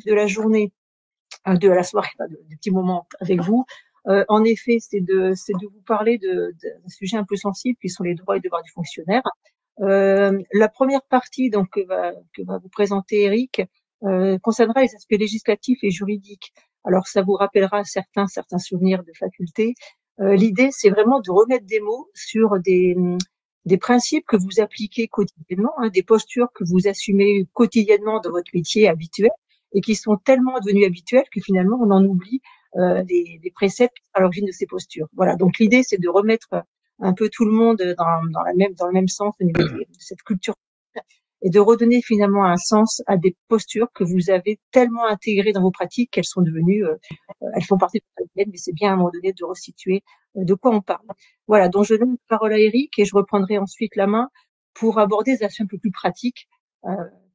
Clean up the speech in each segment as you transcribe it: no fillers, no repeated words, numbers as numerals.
de la journée, de la soirée, des petits moments avec vous, en effet, c'est de vous parler d'un sujet un peu sensible qui sont les droits et devoirs du fonctionnaire. La première partie donc que va vous présenter Eric concernera les aspects législatifs et juridiques. Alors ça vous rappellera certains souvenirs de faculté. L'idée c'est vraiment de remettre des mots sur des principes que vous appliquez quotidiennement, hein, des postures que vous assumez quotidiennement dans votre métier habituel et qui sont tellement devenus habituels que finalement on en oublie des préceptes à l'origine de ces postures. Voilà, donc l'idée c'est de remettre un peu tout le monde dans le même sens au niveau de cette culture et de redonner finalement un sens à des postures que vous avez tellement intégrées dans vos pratiques qu'elles sont devenues, elles font partie de votre ADN, mais c'est bien à un moment donné de resituer de quoi on parle. Voilà, donc je donne la parole à Eric et je reprendrai ensuite la main pour aborder des actions un peu plus pratiques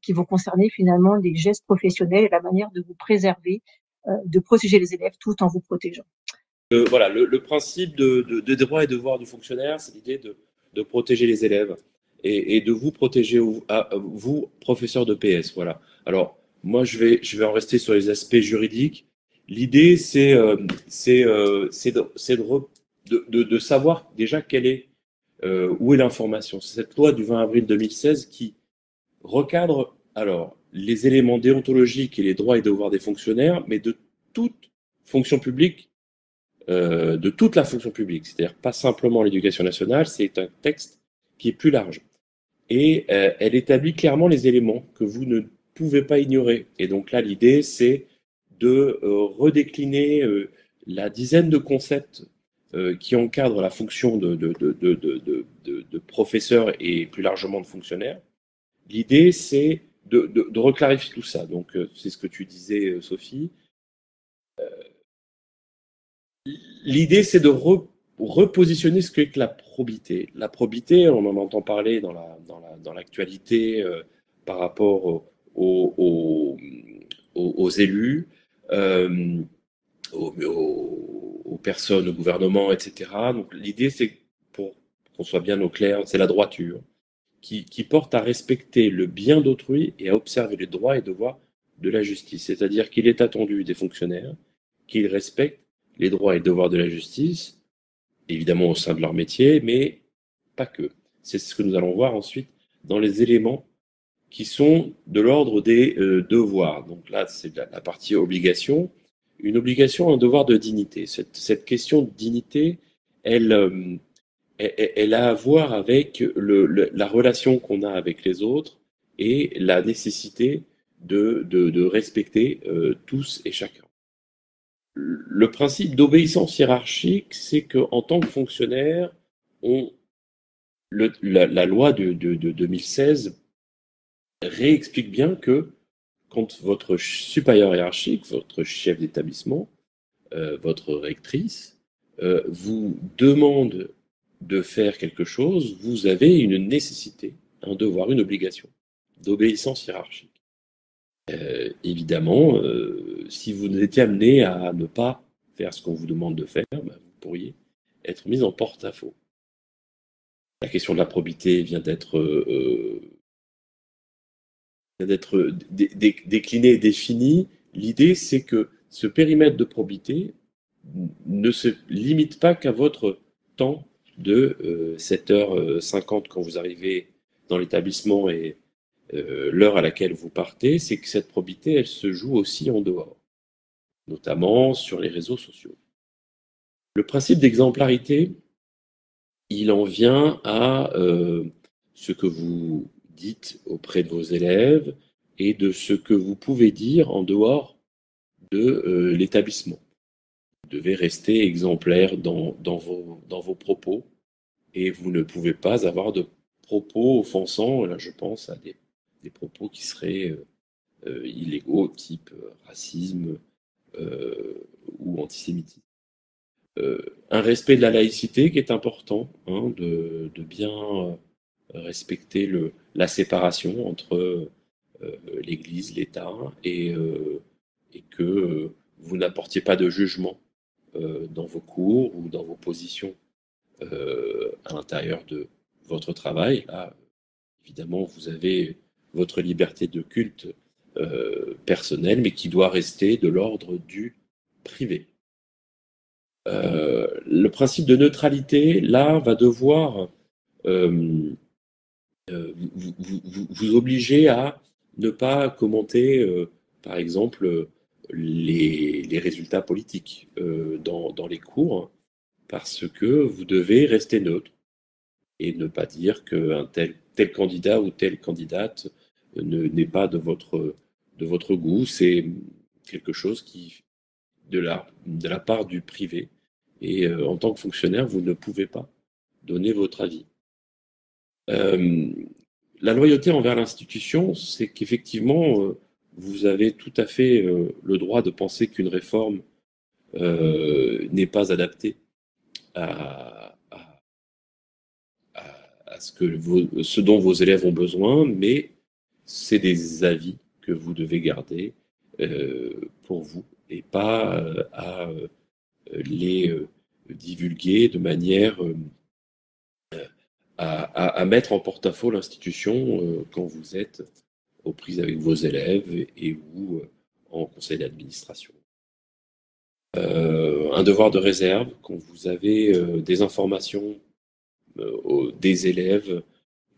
qui vont concerner finalement les gestes professionnels et la manière de vous préserver, de protéger les élèves tout en vous protégeant. Voilà, le principe de droits et devoirs du fonctionnaire, c'est l'idée de protéger les élèves et de vous protéger, vous, professeurs de PS. Voilà. Alors, moi, je vais en rester sur les aspects juridiques. L'idée, c'est de savoir déjà où est l'information. C'est cette loi du 20 avril 2016 qui recadre alors les éléments déontologiques et les droits et devoirs des fonctionnaires, mais de toute fonction publique. De toute la fonction publique, c'est-à-dire pas simplement l'éducation nationale, c'est un texte qui est plus large. Et elle établit clairement les éléments que vous ne pouvez pas ignorer. Et donc là, l'idée, c'est de redécliner la dizaine de concepts qui encadrent la fonction de professeur et plus largement de fonctionnaire. L'idée, c'est de reclarifier tout ça. Donc, c'est ce que tu disais, Sophie. L'idée, c'est de repositionner ce qu'est la probité. La probité, on en entend parler dans l'actualité par rapport aux élus, euh, aux personnes, au gouvernement, etc. Donc l'idée, c'est, pour qu'on soit bien au clair, c'est la droiture qui porte à respecter le bien d'autrui et à observer les droits et devoirs de la justice. C'est-à-dire qu'il est attendu des fonctionnaires qu'ils respectent les droits et devoirs de la justice, évidemment au sein de leur métier, mais pas que. C'est ce que nous allons voir ensuite dans les éléments qui sont de l'ordre des devoirs. Donc là, c'est la partie obligation. Une obligation, un devoir de dignité. Cette question de dignité, elle a à voir avec la relation qu'on a avec les autres et la nécessité de respecter tous et chacun. Le principe d'obéissance hiérarchique, c'est qu'en tant que fonctionnaire, la loi de 2016 réexplique bien que quand votre supérieur hiérarchique, votre chef d'établissement, votre rectrice, vous demande de faire quelque chose, vous avez une nécessité, un devoir, une obligation d'obéissance hiérarchique. Évidemment, si vous étiez amené à ne pas faire ce qu'on vous demande de faire, vous pourriez être mis en porte-à-faux. La question de la probité vient d'être déclinée et définie. L'idée, c'est que ce périmètre de probité ne se limite pas qu'à votre temps de 7h50 quand vous arrivez dans l'établissement et l'heure à laquelle vous partez, c'est que cette probité, elle se joue aussi en dehors, notamment sur les réseaux sociaux. Le principe d'exemplarité, il en vient à ce que vous dites auprès de vos élèves et de ce que vous pouvez dire en dehors de l'établissement. Vous devez rester exemplaire dans vos propos et vous ne pouvez pas avoir de propos offensants. Là, je pense à des propos qui seraient illégaux, type racisme ou antisémitisme. Un respect de la laïcité qui est important, hein, de bien respecter la séparation entre l'Église, l'État, et que vous n'apportiez pas de jugement dans vos cours ou dans vos positions à l'intérieur de votre travail. Là, évidemment, vous avez votre liberté de culte personnel, mais qui doit rester de l'ordre du privé. Le principe de neutralité, là, va devoir vous obliger à ne pas commenter, par exemple, les résultats politiques dans les cours, parce que vous devez rester neutre et ne pas dire qu'un tel candidat ou telle candidate n'est pas de votre goût. C'est quelque chose qui, de la part du privé. Et en tant que fonctionnaire, vous ne pouvez pas donner votre avis. La loyauté envers l'institution, c'est qu'effectivement, vous avez tout à fait le droit de penser qu'une réforme n'est pas adaptée à ce dont vos élèves ont besoin, mais c'est des avis que vous devez garder pour vous et pas à les divulguer de manière à mettre en porte-à-faux l'institution quand vous êtes aux prises avec vos élèves et ou en conseil d'administration. Un devoir de réserve, quand vous avez des informations des élèves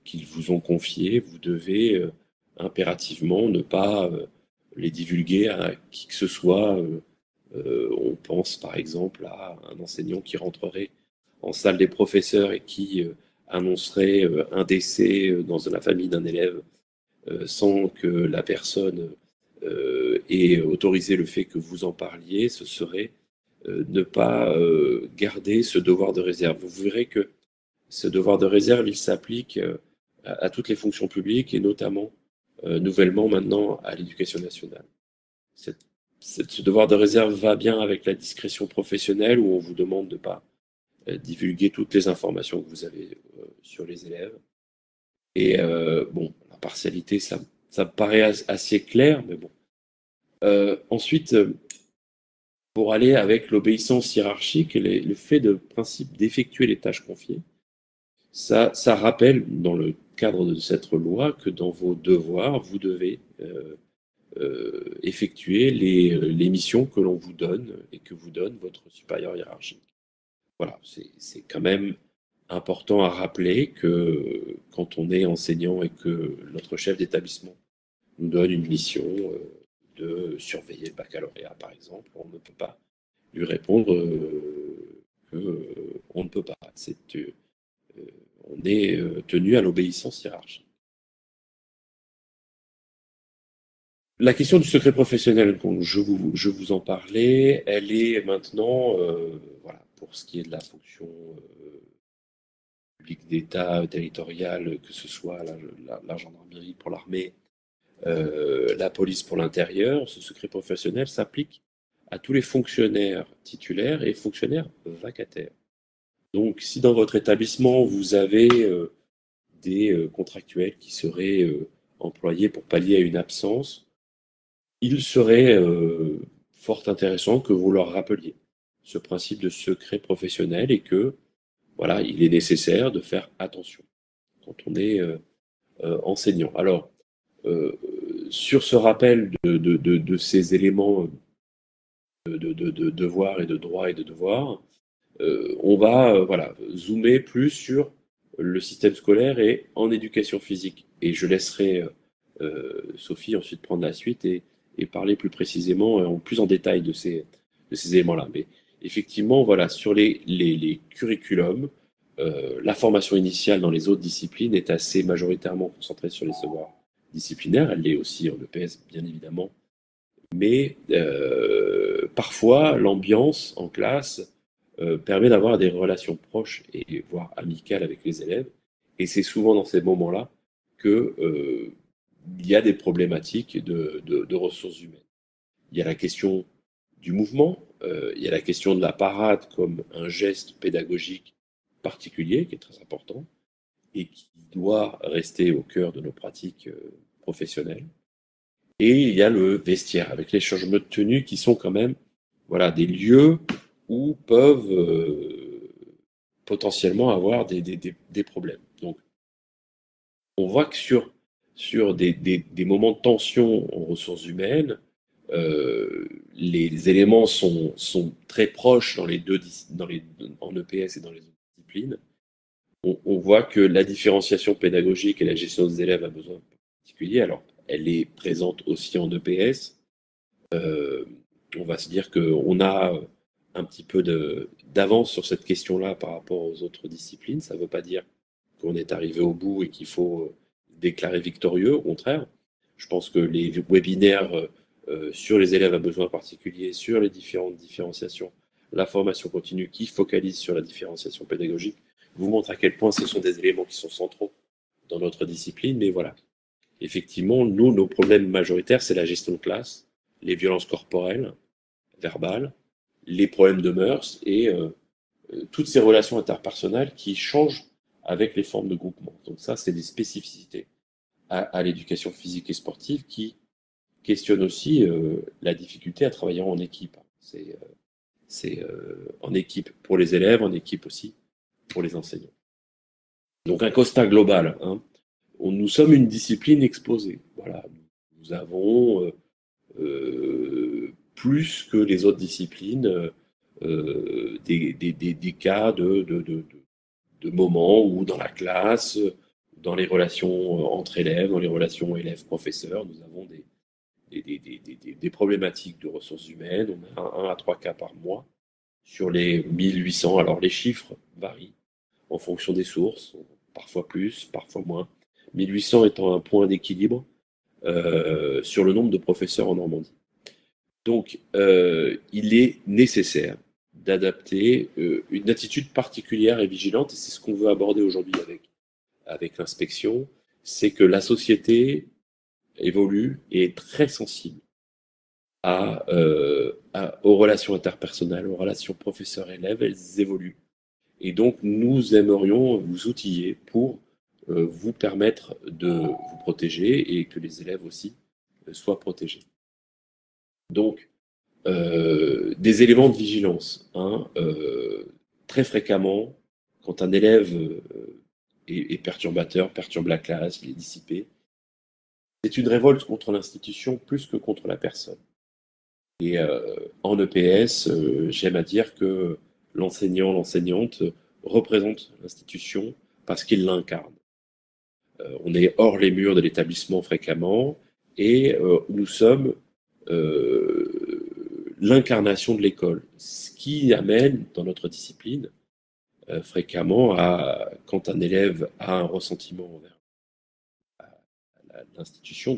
qu'ils vous ont confiées, vous devez impérativement ne pas les divulguer à qui que ce soit. On pense par exemple à un enseignant qui rentrerait en salle des professeurs et qui annoncerait un décès dans la famille d'un élève sans que la personne ait autorisé le fait que vous en parliez. Ce serait ne pas garder ce devoir de réserve. Vous verrez que ce devoir de réserve, il s'applique à toutes les fonctions publiques et notamment nouvellement maintenant à l'éducation nationale. Ce devoir de réserve va bien avec la discrétion professionnelle où on vous demande de ne pas divulguer toutes les informations que vous avez sur les élèves. Et bon, la partialité, ça me paraît assez clair, mais bon. Ensuite, pour aller avec l'obéissance hiérarchique, le fait de principe d'effectuer les tâches confiées, ça rappelle dans le cadre de cette loi que dans vos devoirs, vous devez effectuer les missions que l'on vous donne et que vous donne votre supérieur hiérarchique. Voilà, c'est quand même important à rappeler que quand on est enseignant et que notre chef d'établissement nous donne une mission de surveiller le baccalauréat, par exemple, on ne peut pas lui répondre qu'on ne peut pas. On est tenu à l'obéissance hiérarchique. La question du secret professionnel, dont je vous en parlais, elle est maintenant, voilà, pour ce qui est de la fonction publique d'État territoriale, que ce soit la gendarmerie pour l'armée, la police pour l'intérieur, ce secret professionnel s'applique à tous les fonctionnaires titulaires et fonctionnaires vacataires. Donc, si dans votre établissement, vous avez des contractuels qui seraient employés pour pallier à une absence, il serait fort intéressant que vous leur rappeliez ce principe de secret professionnel et que, voilà, il est nécessaire de faire attention quand on est enseignant. Alors, sur ce rappel de ces éléments de devoir et de droit et de devoir, on va voilà, zoomer plus sur le système scolaire et en éducation physique. Et je laisserai Sophie ensuite prendre la suite et parler plus précisément, plus en détail de ces éléments-là. Mais effectivement, voilà, sur les curriculums, la formation initiale dans les autres disciplines est assez majoritairement concentrée sur les savoirs disciplinaires. Elle l'est aussi en EPS, bien évidemment. Mais parfois, l'ambiance en classe permet d'avoir des relations proches et voire amicales avec les élèves. Et c'est souvent dans ces moments-là que il y a des problématiques de ressources humaines. Il y a la question du mouvement, il y a la question de la parade comme un geste pédagogique particulier qui est très important et qui doit rester au cœur de nos pratiques professionnelles. Et il y a le vestiaire avec les changements de tenue qui sont quand même voilà, des lieux où peuvent potentiellement avoir des problèmes. Donc, on voit que sur sur des moments de tension en ressources humaines, les éléments sont très proches dans les deux, en EPS et dans les autres disciplines. On voit que la différenciation pédagogique et la gestion des élèves a besoin particulier. Alors, elle est présente aussi en EPS. On va se dire qu'on a un petit peu d'avance sur cette question-là par rapport aux autres disciplines. Ça ne veut pas dire qu'on est arrivé au bout et qu'il faut déclarer victorieux. Au contraire, je pense que les webinaires sur les élèves à besoins particuliers, sur les différentes différenciations, la formation continue qui focalise sur la différenciation pédagogique, vous montre à quel point ce sont des éléments qui sont centraux dans notre discipline. Mais voilà, effectivement, nous, nos problèmes majoritaires, c'est la gestion de classe, les violences corporelles, verbales, les problèmes de mœurs et toutes ces relations interpersonnelles qui changent avec les formes de groupement. Donc ça, c'est des spécificités à l'éducation physique et sportive qui questionnent aussi la difficulté à travailler en équipe. C'est en équipe pour les élèves, en équipe aussi pour les enseignants. Donc un constat global. Nous sommes une discipline exposée. Voilà, nous avons plus que les autres disciplines des cas de moments où dans la classe, dans les relations entre élèves, dans les relations élèves-professeurs, nous avons des problématiques de ressources humaines. On a 1 à 3 cas par mois sur les 1800. Alors les chiffres varient en fonction des sources, parfois plus, parfois moins. 1800 étant un point d'équilibre sur le nombre de professeurs en Normandie. Donc, il est nécessaire d'adapter une attitude particulière et vigilante, et c'est ce qu'on veut aborder aujourd'hui avec l'inspection, c'est que la société évolue et est très sensible aux relations interpersonnelles, aux relations professeurs-élèves, elles évoluent. Et donc, nous aimerions vous outiller pour vous permettre de vous protéger et que les élèves aussi soient protégés. Donc, des éléments de vigilance. Très fréquemment, quand un élève est perturbateur, perturbe la classe, il est dissipé, c'est une révolte contre l'institution plus que contre la personne. Et en EPS, j'aime à dire que l'enseignant, l'enseignante représente l'institution parce qu'il l'incarne. On est hors les murs de l'établissement fréquemment et nous sommes l'incarnation de l'école, ce qui amène dans notre discipline fréquemment quand un élève a un ressentiment envers l'institution,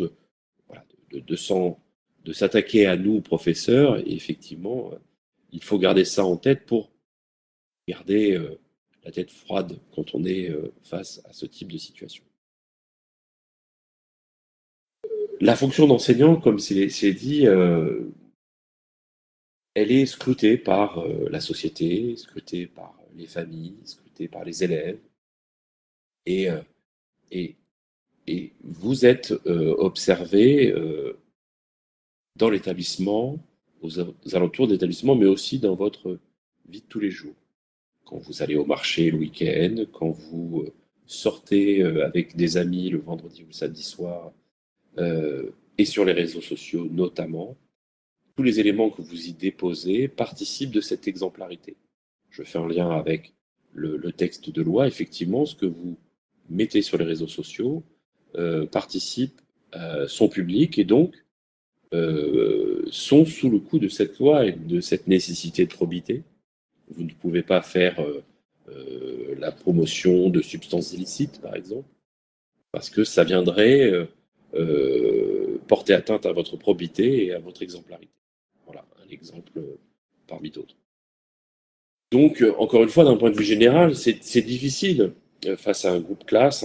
de s'attaquer à nous, professeurs, et effectivement, il faut garder ça en tête pour garder la tête froide quand on est face à ce type de situation. La fonction d'enseignant, comme c'est dit, elle est scrutée par la société, scrutée par les familles, scrutée par les élèves. Et vous êtes observé dans l'établissement, aux alentours de l'établissement, mais aussi dans votre vie de tous les jours. Quand vous allez au marché le week-end, quand vous sortez avec des amis le vendredi ou le samedi soir, et sur les réseaux sociaux notamment, tous les éléments que vous y déposez participent de cette exemplarité. Je fais un lien avec le texte de loi. Effectivement, ce que vous mettez sur les réseaux sociaux participe, sont publics et donc sont sous le coup de cette loi et de cette nécessité de probité. Vous ne pouvez pas faire la promotion de substances illicites, par exemple, parce que ça viendrait porter atteinte à votre probité et à votre exemplarité. Voilà, un exemple parmi d'autres. Donc, encore une fois, d'un point de vue général, c'est difficile face à un groupe classe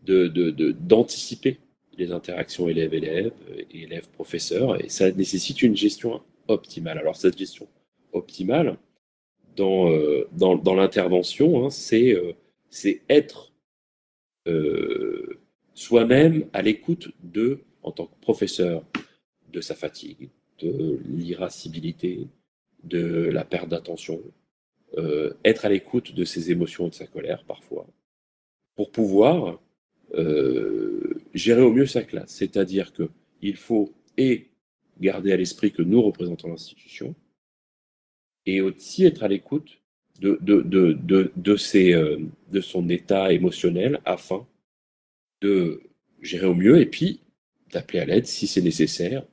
d'anticiper les interactions élèves-élèves et élèves-professeurs, et ça nécessite une gestion optimale. Alors, cette gestion optimale, dans l'intervention, c'est être soi-même à l'écoute en tant que professeur, de sa fatigue, de l'irascibilité, de la perte d'attention, être à l'écoute de ses émotions et de sa colère parfois, pour pouvoir gérer au mieux sa classe. C'est-à-dire qu'il faut garder à l'esprit que nous représentons l'institution et aussi être à l'écoute de son état émotionnel afin de gérer au mieux et puis d'appeler à l'aide si c'est nécessaire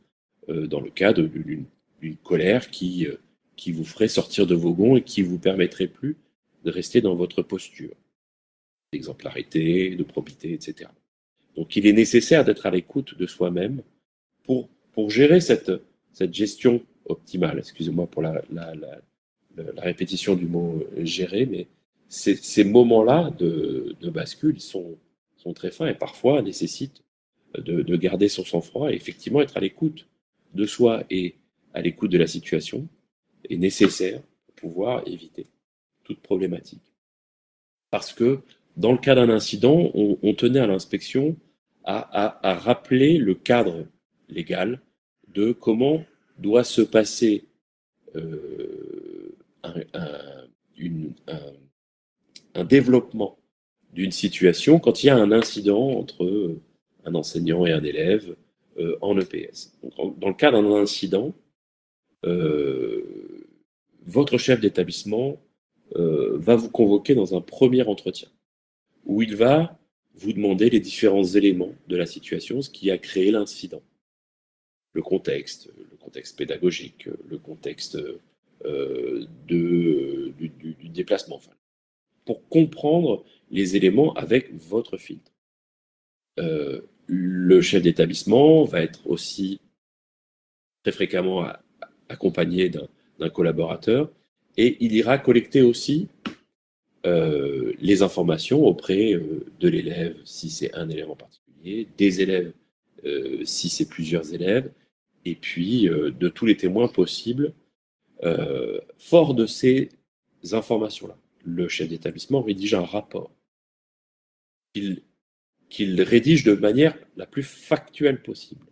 dans le cas d'une colère qui vous ferait sortir de vos gonds et qui vous permettrait plus de rester dans votre posture d'exemplarité, de probité, etc. Donc il est nécessaire d'être à l'écoute de soi-même pour gérer cette gestion optimale. Excusez-moi pour la répétition du mot gérer, mais ces moments-là de bascule sont très fins et parfois nécessitent de garder son sang-froid et effectivement être à l'écoute de soi et à l'écoute de la situation est nécessaire pour pouvoir éviter toute problématique. Parce que dans le cas d'un incident, on tenait à l'inspection à rappeler le cadre légal de comment doit se passer un développement d'une situation quand il y a un incident entre un enseignant et un élève en EPS. Donc, dans le cas d'un incident, votre chef d'établissement va vous convoquer dans un premier entretien où il va vous demander les différents éléments de la situation, ce qui a créé l'incident. Le contexte pédagogique, le contexte du déplacement, enfin, pour comprendre les éléments avec votre filtre. Le chef d'établissement va être aussi très fréquemment accompagné d'un collaborateur et il ira collecter aussi les informations auprès de l'élève si c'est un élève en particulier, des élèves si c'est plusieurs élèves, et puis de tous les témoins possibles. Fort de ces informations-là, le chef d'établissement rédige un rapport qu'il rédige de manière la plus factuelle possible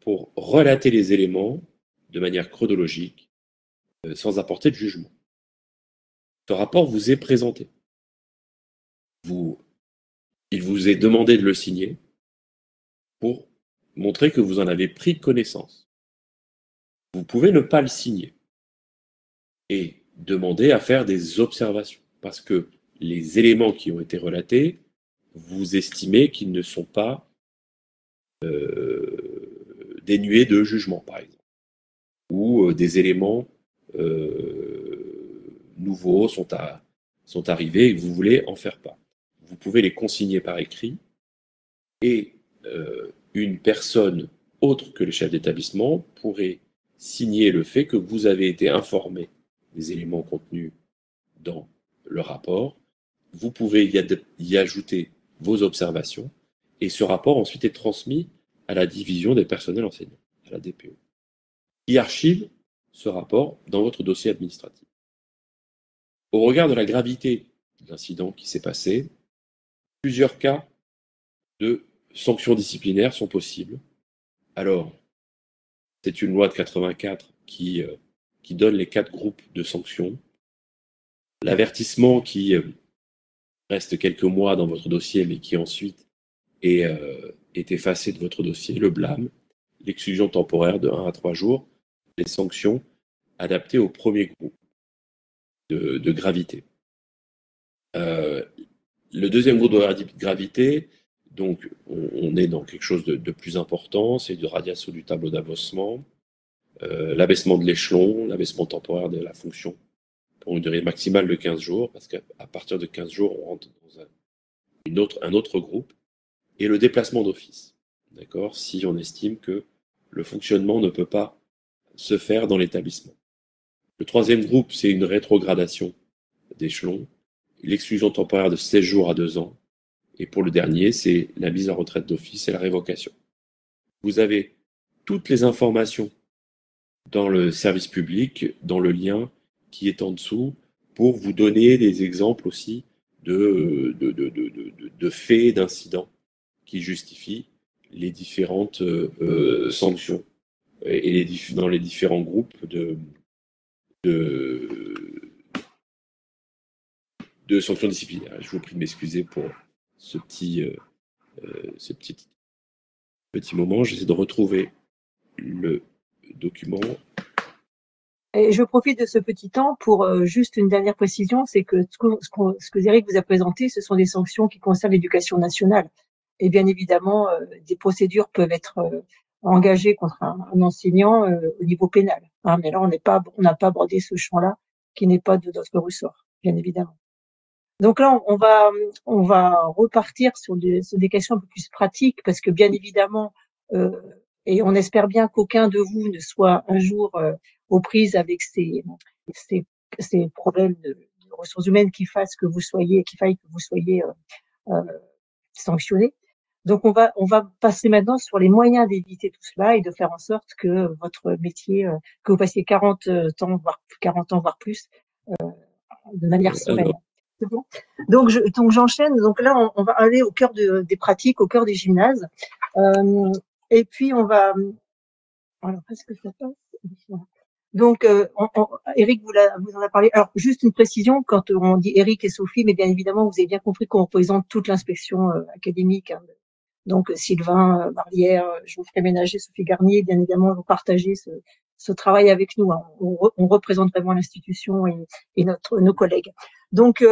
pour relater les éléments de manière chronologique sans apporter de jugement. Ce rapport vous est présenté. Il vous est demandé de le signer pour montrer que vous en avez pris connaissance. Vous pouvez ne pas le signer et demander à faire des observations parce que les éléments qui ont été relatés, vous estimez qu'ils ne sont pas dénués de jugement, par exemple, ou des éléments nouveaux sont arrivés et que vous voulez en faire part. Vous pouvez les consigner par écrit et une personne autre que le chef d'établissement pourrait signer le fait que vous avez été informé des éléments contenus dans le rapport. Vous pouvez y ajouter vos observations et ce rapport ensuite est transmis à la division des personnels enseignants, à la DPE, qui archive ce rapport dans votre dossier administratif. Au regard de la gravité de l'incident qui s'est passé, plusieurs cas de sanctions disciplinaires sont possibles. Alors, c'est une loi de 84 qui donne les 4 groupes de sanctions. L'avertissement qui reste quelques mois dans votre dossier, mais qui ensuite est effacé de votre dossier, le blâme, l'exclusion temporaire de 1 à 3 jours, les sanctions adaptées au premier groupe de gravité. Le deuxième groupe de gravité, donc on est dans quelque chose de plus important, c'est de radiation du tableau d'avancement, l'abaissement de l'échelon, l'abaissement temporaire de la fonction pour une durée maximale de 15 jours, parce qu'à partir de 15 jours, on rentre dans un autre groupe, et le déplacement d'office, d'accord, si on estime que le fonctionnement ne peut pas se faire dans l'établissement. Le troisième groupe, c'est une rétrogradation d'échelon, l'exclusion temporaire de 16 jours à 2 ans, et pour le dernier, c'est la mise en retraite d'office et la révocation. Vous avez toutes les informations dans le service public, dans le lien qui est en dessous, pour vous donner des exemples aussi de faits, d'incidents qui justifient les différentes sanctions et dans les différents groupes de sanctions disciplinaires. Je vous prie de m'excuser pour ce petit ce petit moment. J'essaie de retrouver le document. Et je profite de ce petit temps pour juste une dernière précision, c'est que ce que Eric vous a présenté, ce sont des sanctions qui concernent l'éducation nationale. Et bien évidemment, des procédures peuvent être engagées contre un enseignant au niveau pénal. Hein, mais là, on n'a pas abordé ce champ-là, qui n'est pas de notre ressort, bien évidemment. Donc là, on va repartir sur des questions un peu plus pratiques, parce que bien évidemment, et on espère bien qu'aucun de vous ne soit un jour aux prises avec ces problèmes de ressources humaines qui faillent que vous soyez euh, sanctionné. Donc on va passer maintenant sur les moyens d'éviter tout cela et de faire en sorte que votre métier, que vous passiez 40 ans voire plus, de manière sereine. Alors, C'est bon. Donc j'enchaîne. Donc là on va aller au cœur des pratiques, au cœur des gymnases. Et puis on va. Alors est-ce que ça passe? Donc, Eric vous en a parlé. Alors, juste une précision, quand on dit Eric et Sophie, mais bien évidemment, vous avez bien compris qu'on représente toute l'inspection académique. Hein. Donc, Sylvain Barlière, Geoffrey Ménager, Sophie Garnier, bien évidemment, vous partagez ce travail avec nous. Hein. On représente vraiment l'institution et nos collègues. Donc,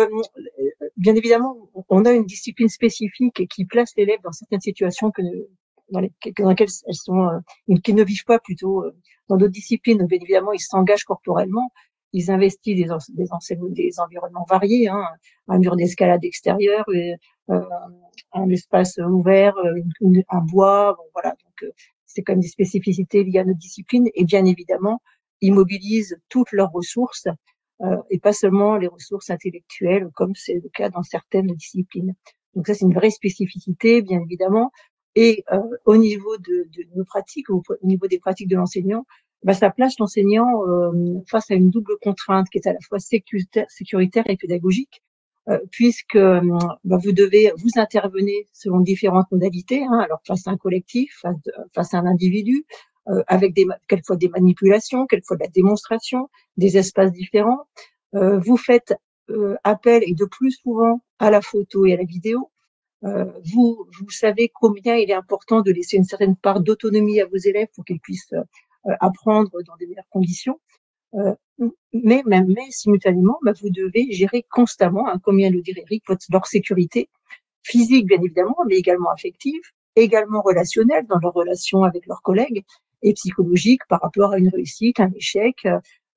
bien évidemment, on a une discipline spécifique qui place l'élève dans certaines situations dans lesquelles elles sont, qui ne vivent pas plutôt. Dans d'autres disciplines, bien évidemment, ils s'engagent corporellement, ils investissent des environnements variés, hein, un mur d'escalade extérieur, un espace ouvert, un bois, bon, voilà. Donc, c'est quand même des spécificités liées à notre discipline, et bien évidemment, ils mobilisent toutes leurs ressources, et pas seulement les ressources intellectuelles, comme c'est le cas dans certaines disciplines. Donc ça, c'est une vraie spécificité, bien évidemment. Et au niveau de nos pratiques, au niveau des pratiques de l'enseignant, ça place l'enseignant face à une double contrainte qui est à la fois sécuritaire et pédagogique, puisque vous intervenez selon différentes modalités, hein, alors face à un collectif, face à un individu, avec quelquefois des manipulations, quelquefois de la démonstration, des espaces différents. Vous faites appel, et de plus souvent, à la photo et à la vidéo. Vous savez combien il est important de laisser une certaine part d'autonomie à vos élèves pour qu'ils puissent apprendre dans des meilleures conditions. Mais simultanément, vous devez gérer constamment, hein, comme vient de le dire Eric, leur sécurité physique, bien évidemment, mais également affective, également relationnelle dans leur relation avec leurs collègues, et psychologique par rapport à une réussite, un échec,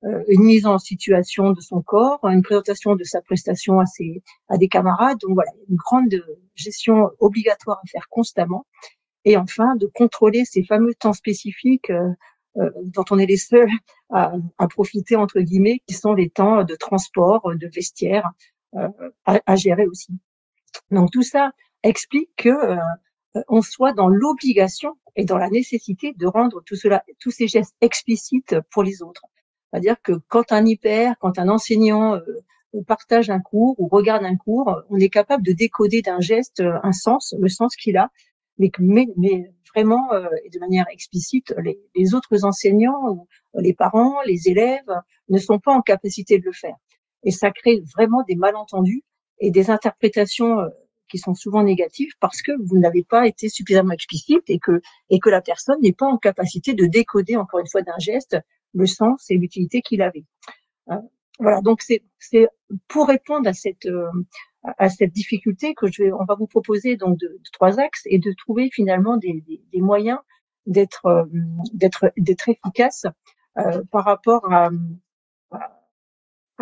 une mise en situation de son corps, une présentation de sa prestation à des camarades. Donc voilà, une grande gestion obligatoire à faire constamment. Et enfin, de contrôler ces fameux temps spécifiques dont on est les seuls à profiter, entre guillemets, qui sont les temps de transport, de vestiaire, à gérer aussi. Donc tout ça explique que on soit dans l'obligation et dans la nécessité de rendre tous ces gestes explicites pour les autres. C'est-à-dire que quand un enseignant partage un cours ou regarde un cours, on est capable de décoder d'un geste un sens, le sens qu'il a, mais vraiment et de manière explicite, les autres enseignants, ou les parents, les élèves ne sont pas en capacité de le faire. Et ça crée vraiment des malentendus et des interprétations qui sont souvent négatives parce que vous n'avez pas été suffisamment explicite et que la personne n'est pas en capacité de décoder, encore une fois, d'un geste le sens et l'utilité qu'il avait. Voilà, donc c'est pour répondre à cette difficulté que on va vous proposer donc de 3 axes et de trouver finalement des moyens d'être efficace par rapport à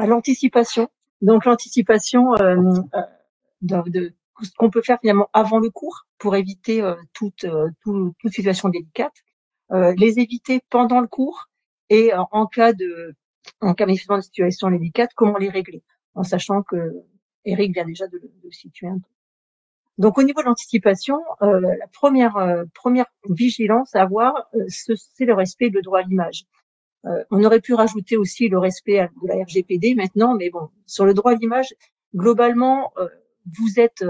l'anticipation. Donc l'anticipation de ce qu'on peut faire finalement avant le cours pour éviter toute situation délicate, les éviter pendant le cours et en cas manifestement de situation délicate, comment les régler, en sachant que Eric vient déjà de le situer un peu. Donc au niveau de l'anticipation, la première vigilance à avoir, c'est le respect de le droit à l'image. On aurait pu rajouter aussi le respect de la RGPD maintenant, mais bon, sur le droit à l'image, globalement, vous êtes,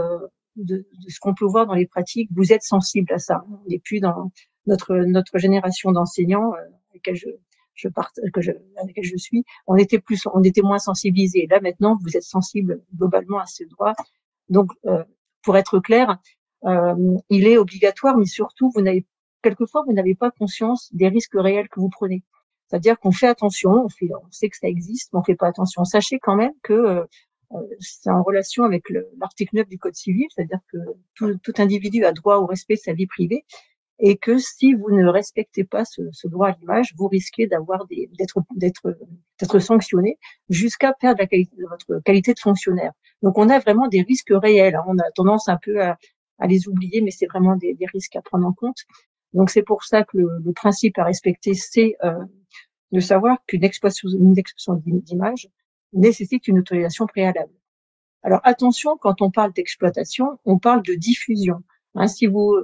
de ce qu'on peut voir dans les pratiques, vous êtes sensible à ça. On n'est plus dans notre génération d'enseignants avec laquelle je suis. On était moins sensibilisés. Là maintenant, vous êtes sensible globalement à ce droit. Donc, pour être clair, il est obligatoire, mais surtout, quelquefois, vous n'avez pas conscience des risques réels que vous prenez. C'est-à-dire qu'on fait attention, on sait que ça existe, mais on fait pas attention. Sachez quand même que c'est en relation avec l'article 9 du Code civil, c'est-à-dire que tout individu a droit au respect de sa vie privée, et que si vous ne respectez pas ce droit à l'image, vous risquez d'être sanctionné jusqu'à perdre votre qualité de fonctionnaire. Donc on a vraiment des risques réels, hein. On a tendance un peu à les oublier, mais c'est vraiment des risques à prendre en compte. Donc c'est pour ça que le principe à respecter, c'est de savoir qu'une exploitation d'image nécessite une autorisation préalable. Alors attention, quand on parle d'exploitation, on parle de diffusion. Hein, si vous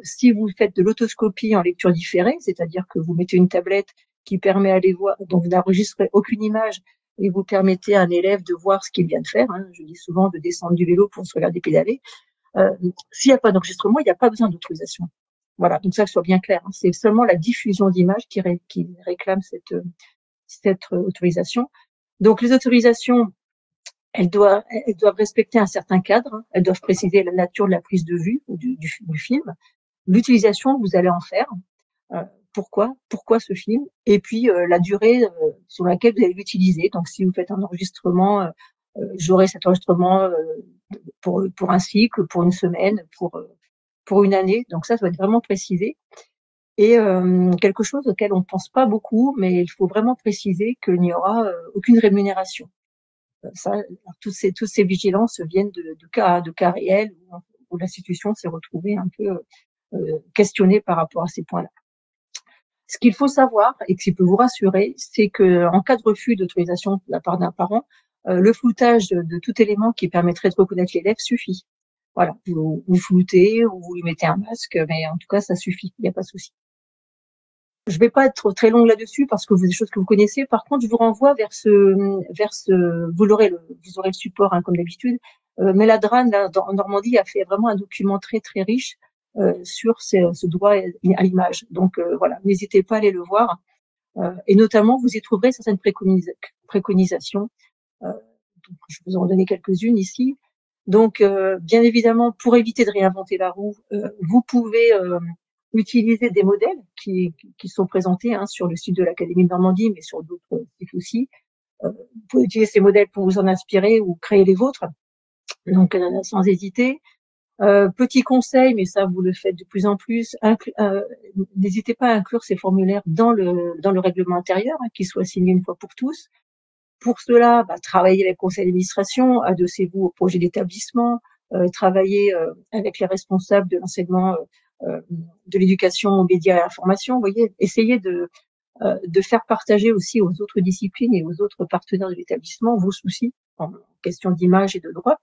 faites de l'autoscopie en lecture différée, c'est-à-dire que vous mettez une tablette qui permet à aller voir, dont vous n'enregistrez aucune image, et vous permettez à un élève de voir ce qu'il vient de faire, hein, je dis souvent de descendre du vélo pour se regarder pédaler, s'il n'y a pas d'enregistrement, il n'y a pas besoin d'autorisation. Voilà, donc ça, que ce soit bien clair, hein, c'est seulement la diffusion d'images qui réclame cette autorisation. Donc les autorisations, elles doivent respecter un certain cadre, hein. Elles doivent préciser la nature de la prise de vue du film, l'utilisation que vous allez en faire, pourquoi ce film, et puis la durée sur laquelle vous allez l'utiliser. Donc si vous faites un enregistrement, j'aurai cet enregistrement pour un cycle, pour une semaine, pour une année. Donc ça doit être vraiment précisé. Et quelque chose auquel on ne pense pas beaucoup, mais il faut vraiment préciser qu'il n'y aura aucune rémunération. Ça, toutes ces vigilances viennent de cas réels où l'institution s'est retrouvée un peu questionnée par rapport à ces points-là. Ce qu'il faut savoir et qui peut vous rassurer, c'est que en cas de refus d'autorisation de la part d'un parent, le floutage de tout élément qui permettrait de reconnaître l'élève suffit. Voilà, vous floutez ou vous lui mettez un masque, mais en tout cas ça suffit, il n'y a pas de souci. Je vais pas être très longue là-dessus parce que c'est des choses que vous connaissez. Par contre, je vous renvoie vous aurez le support, hein, comme d'habitude. Méladran, en Normandie, a fait vraiment un document très très riche sur ce droit à l'image. Donc voilà, n'hésitez pas à aller le voir. Et notamment, vous y trouverez certaines préconisations. Donc, je vais vous en donner quelques-unes ici. Donc, bien évidemment, pour éviter de réinventer la roue, vous pouvez utiliser des modèles qui sont présentés, hein, sur le site de l'Académie de Normandie, mais sur d'autres sites aussi. Vous pouvez utiliser ces modèles pour vous en inspirer ou créer les vôtres. Donc, sans hésiter. Petit conseil, mais ça vous le faites de plus en plus, n'hésitez pas à inclure ces formulaires dans le règlement intérieur, hein, qu'il soit signé une fois pour tous. Pour cela, travaillez avec le conseil d'administration, adossez-vous au projet d'établissement, travaillez avec les responsables de l'enseignement, de l'éducation aux médias et à l'information. Vous voyez, essayez de faire partager aussi aux autres disciplines et aux autres partenaires de l'établissement vos soucis en question d'image et de droit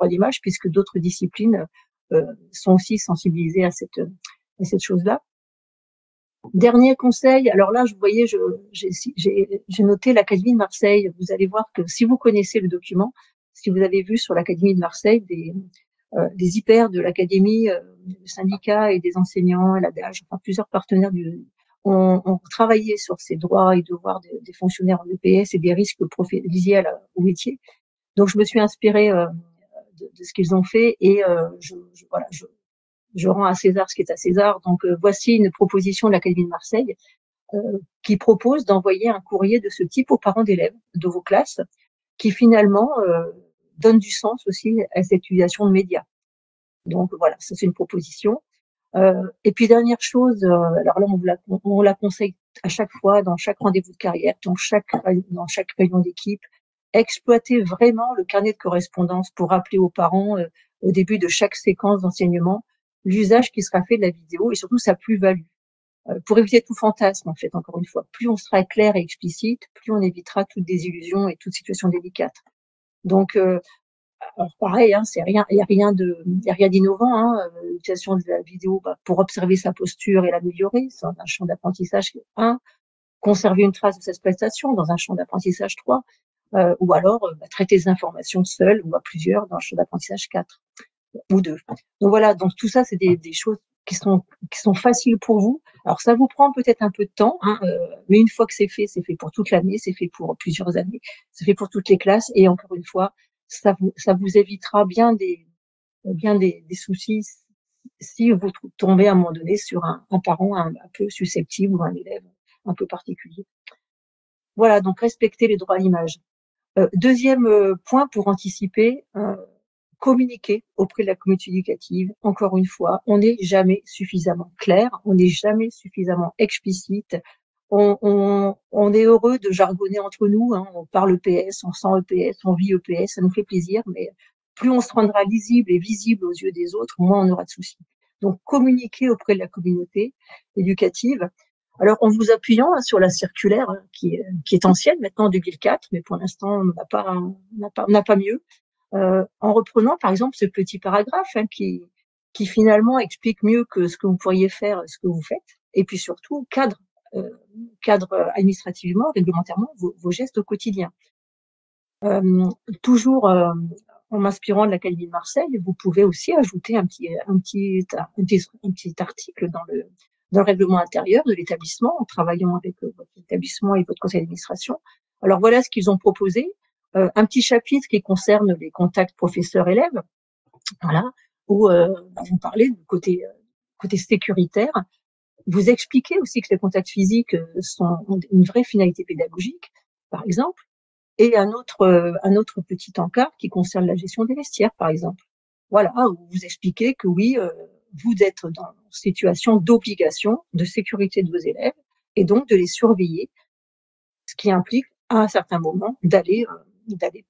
d'image, puisque d'autres disciplines sont aussi sensibilisées à cette chose-là. Dernier conseil, alors là, vous voyez, j'ai noté l'Académie de Marseille. Vous allez voir que si vous connaissez le document, si vous avez vu sur l'Académie de Marseille des hyper de l'Académie, le syndicat et des enseignants, et l'ADH, enfin plusieurs partenaires ont travaillé sur ces droits et devoirs des fonctionnaires en EPS et des risques liés au métier. Donc je me suis inspirée de ce qu'ils ont fait et je rends à César ce qui est à César. Donc voici une proposition de l'Académie de Marseille qui propose d'envoyer un courrier de ce type aux parents d'élèves de vos classes, qui finalement donne du sens aussi à cette utilisation de médias. Donc voilà, ça c'est une proposition. Et puis dernière chose, alors là on la conseille à chaque fois, dans chaque rendez-vous de carrière, dans chaque réunion d'équipe, exploitez vraiment le carnet de correspondance pour rappeler aux parents au début de chaque séquence d'enseignement l'usage qui sera fait de la vidéo et surtout sa plus-value. Pour éviter tout fantasme, en fait, encore une fois. Plus on sera clair et explicite, plus on évitera toute désillusion et toute situation délicate. Donc, alors pareil, hein, il y a rien d'innovant, hein, l'utilisation de la vidéo pour observer sa posture et l'améliorer, c'est un champ d'apprentissage 1, conserver une trace de cette prestation dans un champ d'apprentissage 3, ou alors traiter les informations seules ou à plusieurs dans un champ d'apprentissage 4 ou 2. Donc voilà, donc tout ça c'est des choses qui sont faciles pour vous. Alors ça vous prend peut-être un peu de temps, hein, mais une fois que c'est fait pour toute l'année, c'est fait pour plusieurs années, c'est fait pour toutes les classes et encore une fois, ça vous évitera bien des soucis si vous tombez à un moment donné sur un parent un peu susceptible ou un élève un peu particulier. Voilà, donc respecter les droits à l'image. Deuxième point pour anticiper, communiquer auprès de la communauté éducative. Encore une fois, on n'est jamais suffisamment clair, on n'est jamais suffisamment explicite. On est heureux de jargonner entre nous, hein, on parle EPS, on sent EPS, on vit EPS, ça nous fait plaisir, mais plus on se rendra lisible et visible aux yeux des autres, moins on aura de soucis. Donc, communiquer auprès de la communauté éducative. Alors, en vous appuyant sur la circulaire qui est ancienne, maintenant en 2004, mais pour l'instant, on n'a pas mieux. En reprenant, par exemple, ce petit paragraphe qui finalement explique mieux que ce que vous pourriez faire, ce que vous faites, et puis surtout cadre administrativement, réglementairement vos gestes au quotidien. Toujours en m'inspirant de l'Académie de Marseille, vous pouvez aussi ajouter un petit article dans le règlement intérieur de l'établissement, en travaillant avec votre établissement et votre conseil d'administration. Alors voilà ce qu'ils ont proposé. Un petit chapitre qui concerne les contacts professeurs-élèves, voilà, où vous parlez du côté sécuritaire. Vous expliquez aussi que les contacts physiques ont une vraie finalité pédagogique, par exemple, et un autre petit encart qui concerne la gestion des vestiaires, par exemple. Voilà, où vous expliquez que oui, vous êtes dans une situation d'obligation de sécurité de vos élèves et donc de les surveiller, ce qui implique à un certain moment d'aller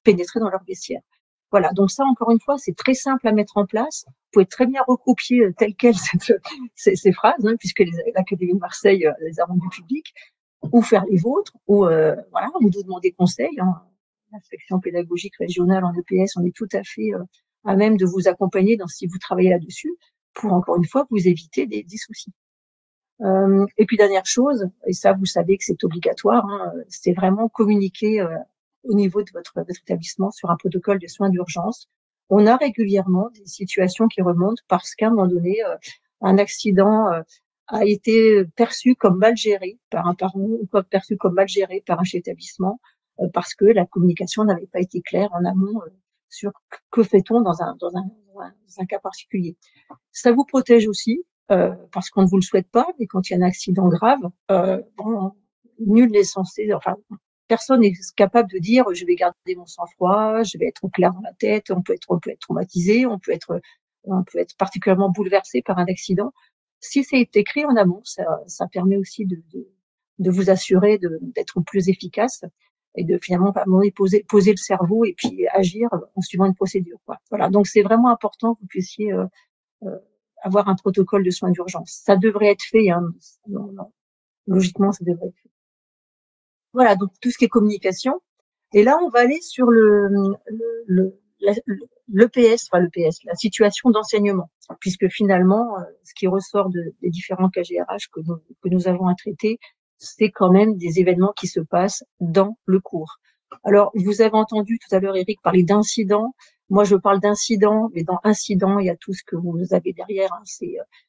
pénétrer dans leur vestiaire. Voilà, donc ça, encore une fois, c'est très simple à mettre en place. Vous pouvez très bien recopier telles quelles ces phrases, hein, puisque l'Académie de Marseille les a rendues publiques, ou faire les vôtres, ou voilà, ou nous demander conseil. Hein. L'inspection pédagogique régionale en EPS, on est tout à fait à même de vous accompagner si vous travaillez là-dessus, pour encore une fois vous éviter des soucis. Et puis dernière chose, et ça vous savez que c'est obligatoire, hein, c'est vraiment communiquer au niveau de votre établissement sur un protocole de soins d'urgence. On a régulièrement des situations qui remontent parce qu'à un moment donné, un accident a été perçu comme mal géré par un parent ou perçu comme mal géré par un chef d'établissement parce que la communication n'avait pas été claire en amont sur que fait-on dans un cas particulier. Ça vous protège aussi parce qu'on ne vous le souhaite pas, mais quand il y a un accident grave, nul n'est censé, enfin, personne n'est capable de dire je vais garder mon sang-froid, je vais être clair dans la tête. On peut être traumatisé, on peut être particulièrement bouleversé par un accident. Si c'est écrit en amont, ça permet aussi de vous assurer d'être plus efficace et de finalement poser le cerveau et puis agir en suivant une procédure, quoi. Voilà, donc c'est vraiment important que vous puissiez avoir un protocole de soins d'urgence. Ça devrait être fait, hein. Non, logiquement, ça devrait être fait. Voilà, donc tout ce qui est communication. Et là, on va aller sur l'EPS, la situation d'enseignement, puisque finalement, ce qui ressort des différents KGRH que nous avons à traiter, c'est quand même des événements qui se passent dans le cours. Alors, vous avez entendu tout à l'heure Eric parler d'incidents. Moi, je parle d'incidents, mais dans incident, il y a tout ce que vous avez derrière. Hein.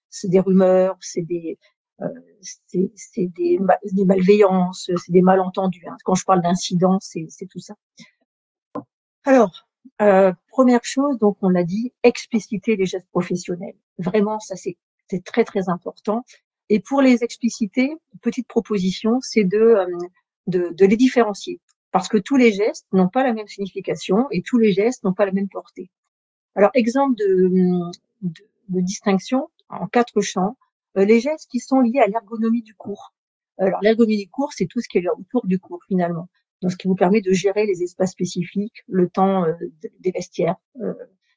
C'est des rumeurs, c'est des malveillances, c'est des malentendus. Hein. Quand je parle d'incidents, c'est tout ça. Alors, première chose, donc on l'a dit, expliciter les gestes professionnels. Vraiment, ça c'est très très important. Et pour les expliciter, petite proposition, c'est de les différencier, parce que tous les gestes n'ont pas la même signification et tous les gestes n'ont pas la même portée. Alors, exemple de distinction en 4 champs, les gestes qui sont liés à l'ergonomie du cours. Alors, l'ergonomie du cours, c'est tout ce qui est autour du cours finalement. Donc, ce qui vous permet de gérer les espaces spécifiques, le temps des vestiaires,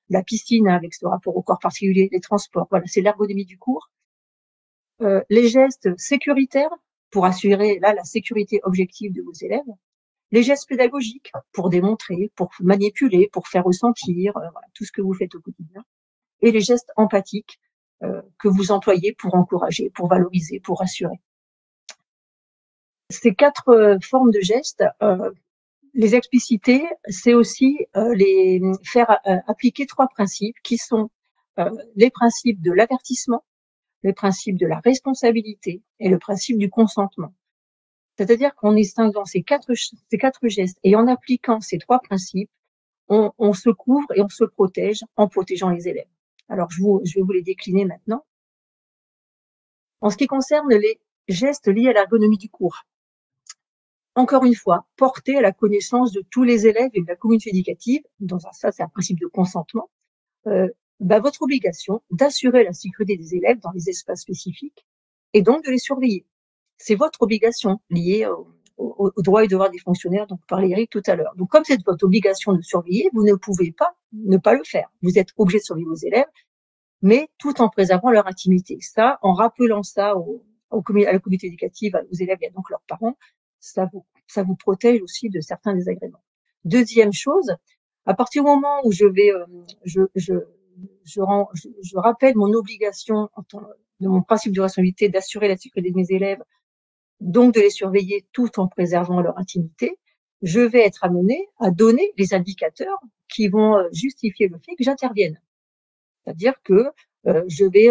la piscine avec ce rapport au corps particulier, les transports. Voilà, c'est l'ergonomie du cours. Les gestes sécuritaires pour assurer là la sécurité objective de vos élèves. Les gestes pédagogiques pour démontrer, pour manipuler, pour faire ressentir, voilà, tout ce que vous faites au quotidien. Et les gestes empathiques que vous employez pour encourager, pour valoriser, pour rassurer. Ces 4 formes de gestes, les expliciter, c'est aussi les faire appliquer 3 principes qui sont les principes de l'avertissement, le principe de la responsabilité et le principe du consentement. C'est-à-dire qu'en distinguant ces quatre gestes et en appliquant ces 3 principes, on se couvre et on se protège en protégeant les élèves. Alors, je vais vous les décliner maintenant. En ce qui concerne les gestes liés à l'ergonomie du cours, encore une fois, portés à la connaissance de tous les élèves et de la communauté éducative, ça c'est un principe de consentement, votre obligation d'assurer la sécurité des élèves dans les espaces spécifiques et donc de les surveiller. C'est votre obligation liée aux droits et devoirs des fonctionnaires dont parlait Eric tout à l'heure. Donc comme c'est votre obligation de surveiller, vous ne pouvez pas ne pas le faire. Vous êtes obligé de surveiller vos élèves, mais tout en préservant leur intimité. Ça, en rappelant ça à la communauté éducative, aux élèves et donc leurs parents, ça vous protège aussi de certains désagréments. Deuxième chose, à partir du moment où je rappelle mon obligation de mon principe de responsabilité d'assurer la sécurité de mes élèves, donc de les surveiller tout en préservant leur intimité, je vais être amenée à donner les indicateurs qui vont justifier le fait que j'intervienne. C'est-à-dire que je vais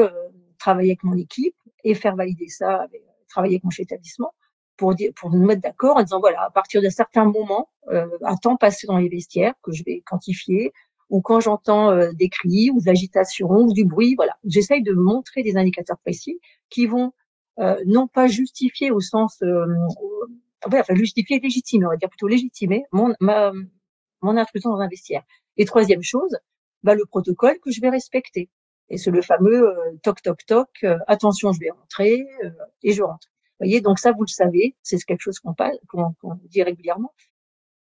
travailler avec mon équipe et faire valider ça, travailler avec mon chef d'établissement pour nous mettre d'accord en disant voilà, à partir d'un certain moment, un temps passé dans les vestiaires que je vais quantifier, ou quand j'entends des cris ou de l'agitation ou du bruit, voilà, j'essaye de montrer des indicateurs précis qui vont non pas justifier au sens justifier et légitimer, on va dire plutôt légitimer mon intrusion dans un vestiaire. Et troisième chose, le protocole que je vais respecter. Et c'est le fameux toc toc toc, attention, je vais rentrer et je rentre. Vous voyez, donc ça vous le savez, c'est quelque chose qu'on dit régulièrement.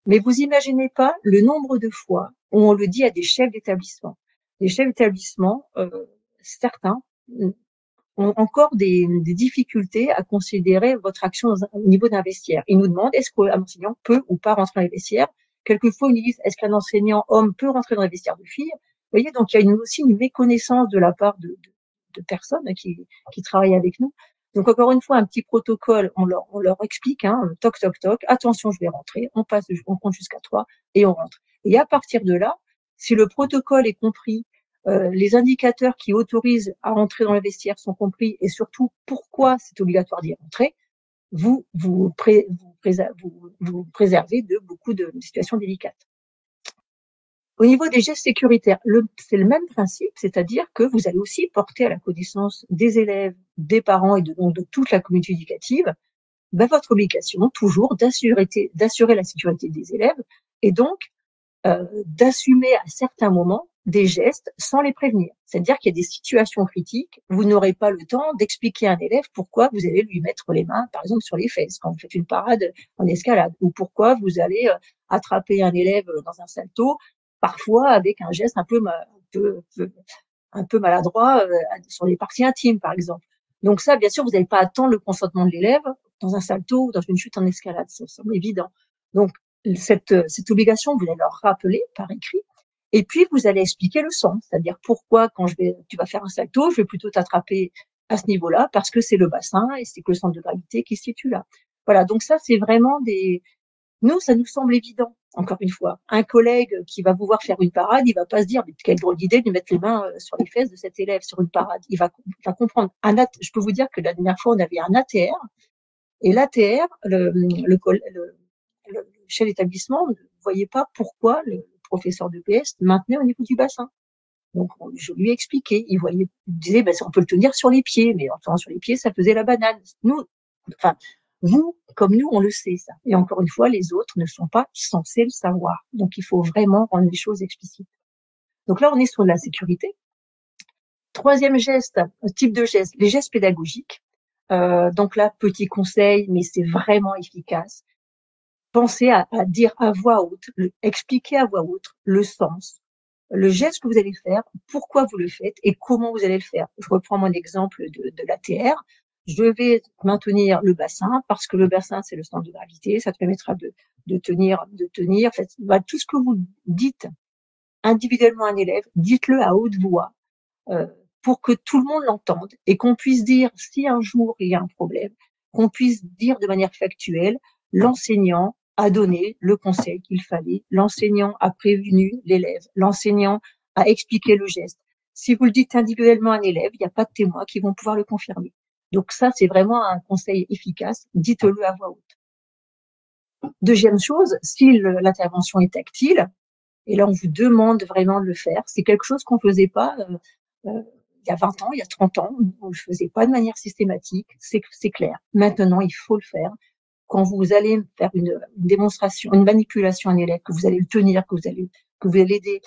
Mais vous imaginez pas le nombre de fois où on le dit à des chefs d'établissement. Les chefs d'établissement, certains ont encore des difficultés à considérer votre action au niveau d'un vestiaire. Ils nous demandent est-ce qu'un enseignant peut ou pas rentrer dans les vestiaires. Quelquefois, ils nous disent est-ce qu'un enseignant homme peut rentrer dans les vestiaires de filles. Vous voyez, donc il y a aussi une méconnaissance de la part de personnes qui travaillent avec nous. Donc encore une fois, un petit protocole, on leur explique, toc toc toc, attention, je vais rentrer, on compte jusqu'à 3 et on rentre. Et à partir de là, si le protocole est compris, les indicateurs qui autorisent à rentrer dans le vestiaire sont compris et surtout pourquoi c'est obligatoire d'y rentrer, vous préservez de beaucoup de situations délicates. Au niveau des gestes sécuritaires, c'est le même principe, c'est-à-dire que vous allez aussi porter à la connaissance des élèves, des parents et de toute la communauté éducative, votre obligation toujours d'assurer la sécurité des élèves et donc d'assumer à certains moments des gestes sans les prévenir. C'est-à-dire qu'il y a des situations critiques, vous n'aurez pas le temps d'expliquer à un élève pourquoi vous allez lui mettre les mains, par exemple, sur les fesses quand vous faites une parade en escalade, ou pourquoi vous allez attraper un élève dans un salto, parfois avec un geste un peu maladroit sur les parties intimes, par exemple. Donc ça, bien sûr, vous n'allez pas attendre le consentement de l'élève dans un salto ou dans une chute en escalade, ça semble évident. Donc, cette obligation, vous allez leur rappeler par écrit, et puis vous allez expliquer le sens, c'est-à-dire pourquoi quand tu vas faire un salto, je vais plutôt t'attraper à ce niveau-là, parce que c'est le bassin et c'est que le centre de gravité qui se situe là. Voilà, donc ça, c'est vraiment nous, ça nous semble évident, encore une fois. Un collègue qui va vous voir faire une parade, il va pas se dire, mais quelle drôle d'idée de mettre les mains sur les fesses de cet élève sur une parade. Il va comprendre. Je peux vous dire que la dernière fois, on avait un ATR, et l'ATR, le chef d'établissement ne voyait pas pourquoi le professeur de PS maintenait au niveau du bassin. Donc, je lui ai expliqué. Il disait, on peut le tenir sur les pieds, mais en tenant sur les pieds, ça faisait la banane. Vous, comme nous, on le sait, ça. Et encore une fois, les autres ne sont pas censés le savoir. Donc, il faut vraiment rendre les choses explicites. Donc là, on est sur la sécurité. Troisième type de geste, les gestes pédagogiques. Donc là, petit conseil, mais c'est vraiment efficace. Pensez à dire à voix haute, expliquer à voix haute le sens, le geste que vous allez faire, pourquoi vous le faites et comment vous allez le faire. Je reprends mon exemple de l'ATR. Je vais maintenir le bassin parce que le bassin, c'est le centre de gravité. Ça te permettra de tenir. En fait, tout ce que vous dites individuellement à un élève, dites-le à haute voix pour que tout le monde l'entende et qu'on puisse dire si un jour il y a un problème, qu'on puisse dire de manière factuelle, l'enseignant a donné le conseil qu'il fallait, l'enseignant a prévenu l'élève, l'enseignant a expliqué le geste. Si vous le dites individuellement à un élève, il n'y a pas de témoins qui vont pouvoir le confirmer. Donc ça, c'est vraiment un conseil efficace, dites-le à voix haute. Deuxième chose, si l'intervention est tactile, et là on vous demande vraiment de le faire, c'est quelque chose qu'on ne faisait pas Il y a 20 ans, il y a 30 ans, on le faisait pas de manière systématique, c'est clair. Maintenant, il faut le faire. Quand vous allez faire une démonstration, une manipulation à un élève, que vous allez le tenir, que vous allez l'aider,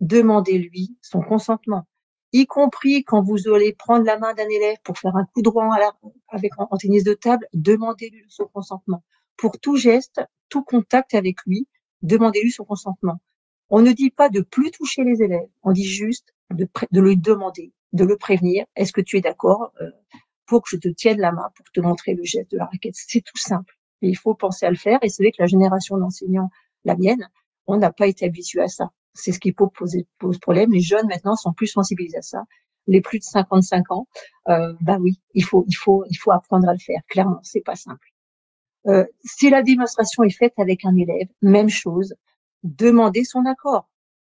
demandez-lui son consentement. Y compris quand vous allez prendre la main d'un élève pour faire un coup droit en tennis de table, demandez-lui son consentement. Pour tout geste, tout contact avec lui, demandez-lui son consentement. On ne dit pas de plus toucher les élèves, on dit juste de lui demander, de le prévenir. Est-ce que tu es d'accord pour que je te tienne la main, pour te montrer le geste de la raquette? C'est tout simple. Et il faut penser à le faire. Et c'est vrai que la génération d'enseignants, la mienne, on n'a pas été habitué à ça. C'est ce qui pose problème. Les jeunes maintenant sont plus sensibilisés à ça. Les plus de 55 ans, bah oui, il faut apprendre à le faire. Clairement, c'est pas simple. Si la démonstration est faite avec un élève, même chose, demandez son accord.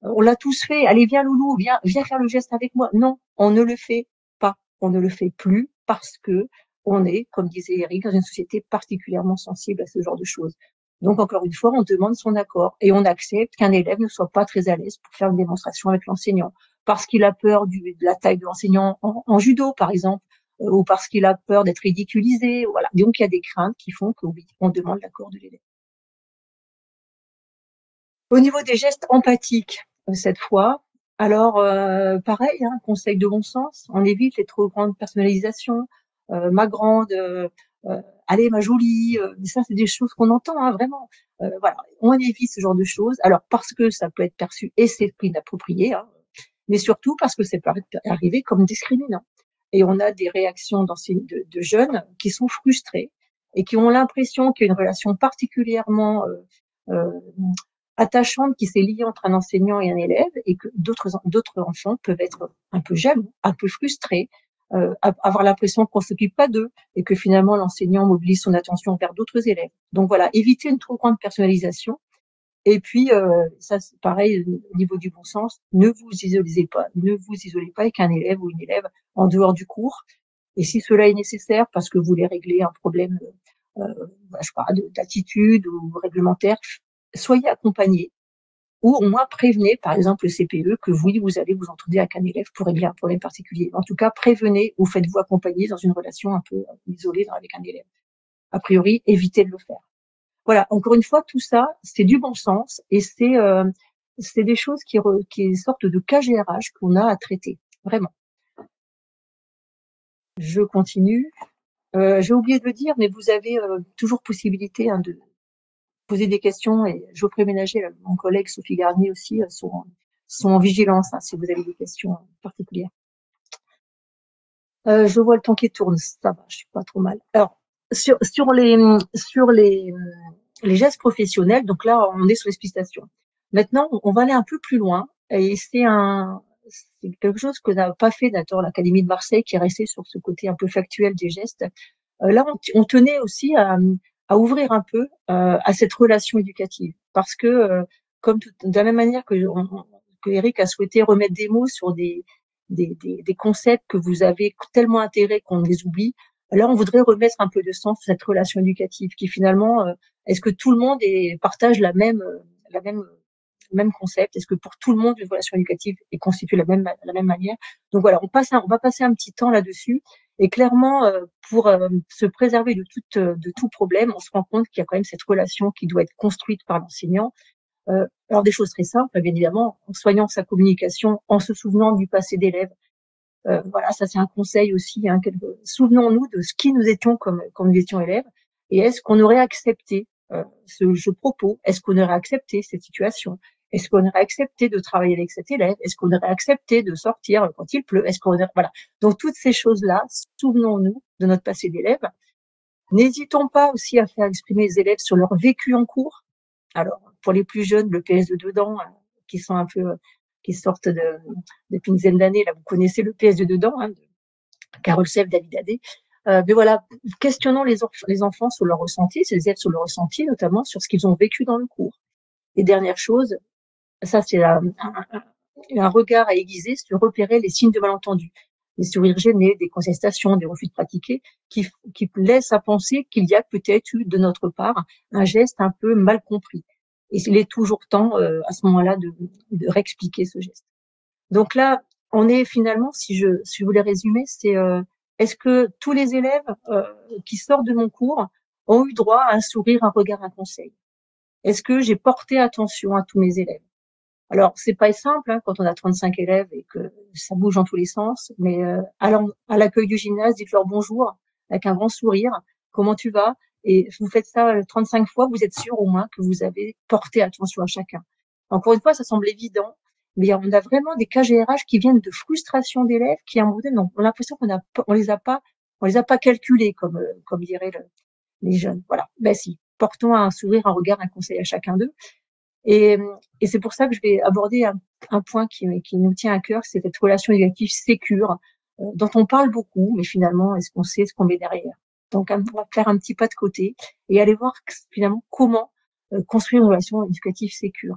On l'a tous fait. Allez, viens loulou, viens faire le geste avec moi. Non, on ne le fait pas. On ne le fait plus parce que on est, comme disait Eric, dans une société particulièrement sensible à ce genre de choses. Donc, encore une fois, on demande son accord et on accepte qu'un élève ne soit pas très à l'aise pour faire une démonstration avec l'enseignant parce qu'il a peur de la taille de l'enseignant en judo, par exemple, ou parce qu'il a peur d'être ridiculisé. Voilà. Donc, il y a des craintes qui font que oui, on demande l'accord de l'élève. Au niveau des gestes empathiques, cette fois, alors pareil, hein, conseil de bon sens, on évite les trop grandes personnalisations. Ma grande, allez ma jolie, ça c'est des choses qu'on entend, hein, vraiment. Voilà, on évite ce genre de choses. Alors parce que ça peut être perçu et c'est inapproprié, hein, mais surtout parce que ça peut arriver comme discriminant. Et on a des réactions de jeunes qui sont frustrés et qui ont l'impression qu'il y a une relation particulièrement euh, attachante qui s'est liée entre un enseignant et un élève et que d'autres enfants peuvent être un peu jaloux, un peu frustrés, avoir l'impression qu'on s'occupe pas d'eux et que finalement l'enseignant mobilise son attention vers d'autres élèves. Donc voilà, éviter une trop grande personnalisation. Et puis ça c'est pareil au niveau du bon sens, ne vous isolez pas avec un élève ou une élève en dehors du cours. Et si cela est nécessaire parce que vous voulez régler un problème, je sais pas, d'attitude ou réglementaire, soyez accompagnés ou au moins prévenez, par exemple, le CPE, que oui, vous allez vous entendre avec un élève pour régler un problème particulier. En tout cas, prévenez ou faites-vous accompagner dans une relation un peu isolée avec un élève. A priori, évitez de le faire. Voilà, encore une fois, tout ça, c'est du bon sens et c'est des choses qui sortent de KGRH qu'on a à traiter, vraiment. Je continue. J'ai oublié de le dire, mais vous avez toujours possibilité de poser des questions et Geoffrey Ménager, mon collègue Sophie Garnier aussi, sont en vigilance si vous avez des questions particulières. Je vois le temps qui tourne, ça va, je suis pas trop mal. Alors, sur les gestes professionnels, donc là, on est sur l'explicitation. Maintenant, on va aller un peu plus loin et c'est quelque chose que n'a pas fait d'accord l'Académie de Marseille qui est resté sur ce côté un peu factuel des gestes. Là, on tenait aussi à ouvrir un peu à cette relation éducative parce que de la même manière que Eric a souhaité remettre des mots sur des concepts que vous avez tellement intégrés qu'on les oublie. Là, on voudrait remettre un peu de sens à cette relation éducative qui finalement, est-ce que tout le monde partage le même concept? Est-ce que pour tout le monde, une relation éducative est constituée de la même manière? Donc voilà, on va passer un petit temps là-dessus. Et clairement, pour se préserver de tout problème, on se rend compte qu'il y a quand même cette relation qui doit être construite par l'enseignant. Alors des choses très simples, bien évidemment, en soignant sa communication, en se souvenant du passé d'élève. Voilà, ça c'est un conseil aussi. Hein, souvenons-nous de ce qui nous étions quand nous étions élèves. Et est-ce qu'on aurait accepté ce propos? Est-ce qu'on aurait accepté cette situation? Est-ce qu'on aurait accepté de travailler avec cet élève? Est-ce qu'on aurait accepté de sortir quand il pleut? Voilà. Donc toutes ces choses-là, souvenons-nous de notre passé d'élève. N'hésitons pas aussi à faire exprimer les élèves sur leur vécu en cours. Alors, pour les plus jeunes, le PS de dedans, qui sont un peu, qui sortent depuis une dizaine d'années, là, vous connaissez le PS de dedans, de Carole Sèvres, David Adé. Mais voilà, questionnons les enfants sur leur ressenti, les élèves sur leur ressenti, notamment sur ce qu'ils ont vécu dans le cours. Et dernière chose, ça c'est un regard à aiguiser sur repérer les signes de malentendu, les sourires gênés, des contestations, des refus de pratiquer, qui laissent à penser qu'il y a peut-être eu de notre part un geste un peu mal compris. Et il est toujours temps à ce moment-là de réexpliquer ce geste. Donc là, on est finalement, si je voulais résumer, c'est est-ce que tous les élèves qui sortent de mon cours ont eu droit à un sourire, un regard, un conseil? Est-ce que j'ai porté attention à tous mes élèves? Alors, c'est pas simple hein, quand on a 35 élèves et que ça bouge dans tous les sens, mais à l'accueil du gymnase, dites-leur bonjour avec un grand sourire. Comment tu vas? Et vous faites ça 35 fois, vous êtes sûr au moins que vous avez porté attention à chacun. Encore une fois, ça semble évident, mais on a vraiment des cas GRH qui viennent de frustration d'élèves qui à un moment donné ont l'impression on les a pas calculés comme diraient les jeunes. Voilà. Ben si, portons un sourire, un regard, un conseil à chacun d'eux. Et, et c'est pour ça que je vais aborder un point qui nous tient à cœur, c'est cette relation éducative sécure, dont on parle beaucoup, mais finalement, est-ce qu'on sait ce qu'on met derrière? Donc, on va faire un petit pas de côté et aller voir finalement comment construire une relation éducative sécure.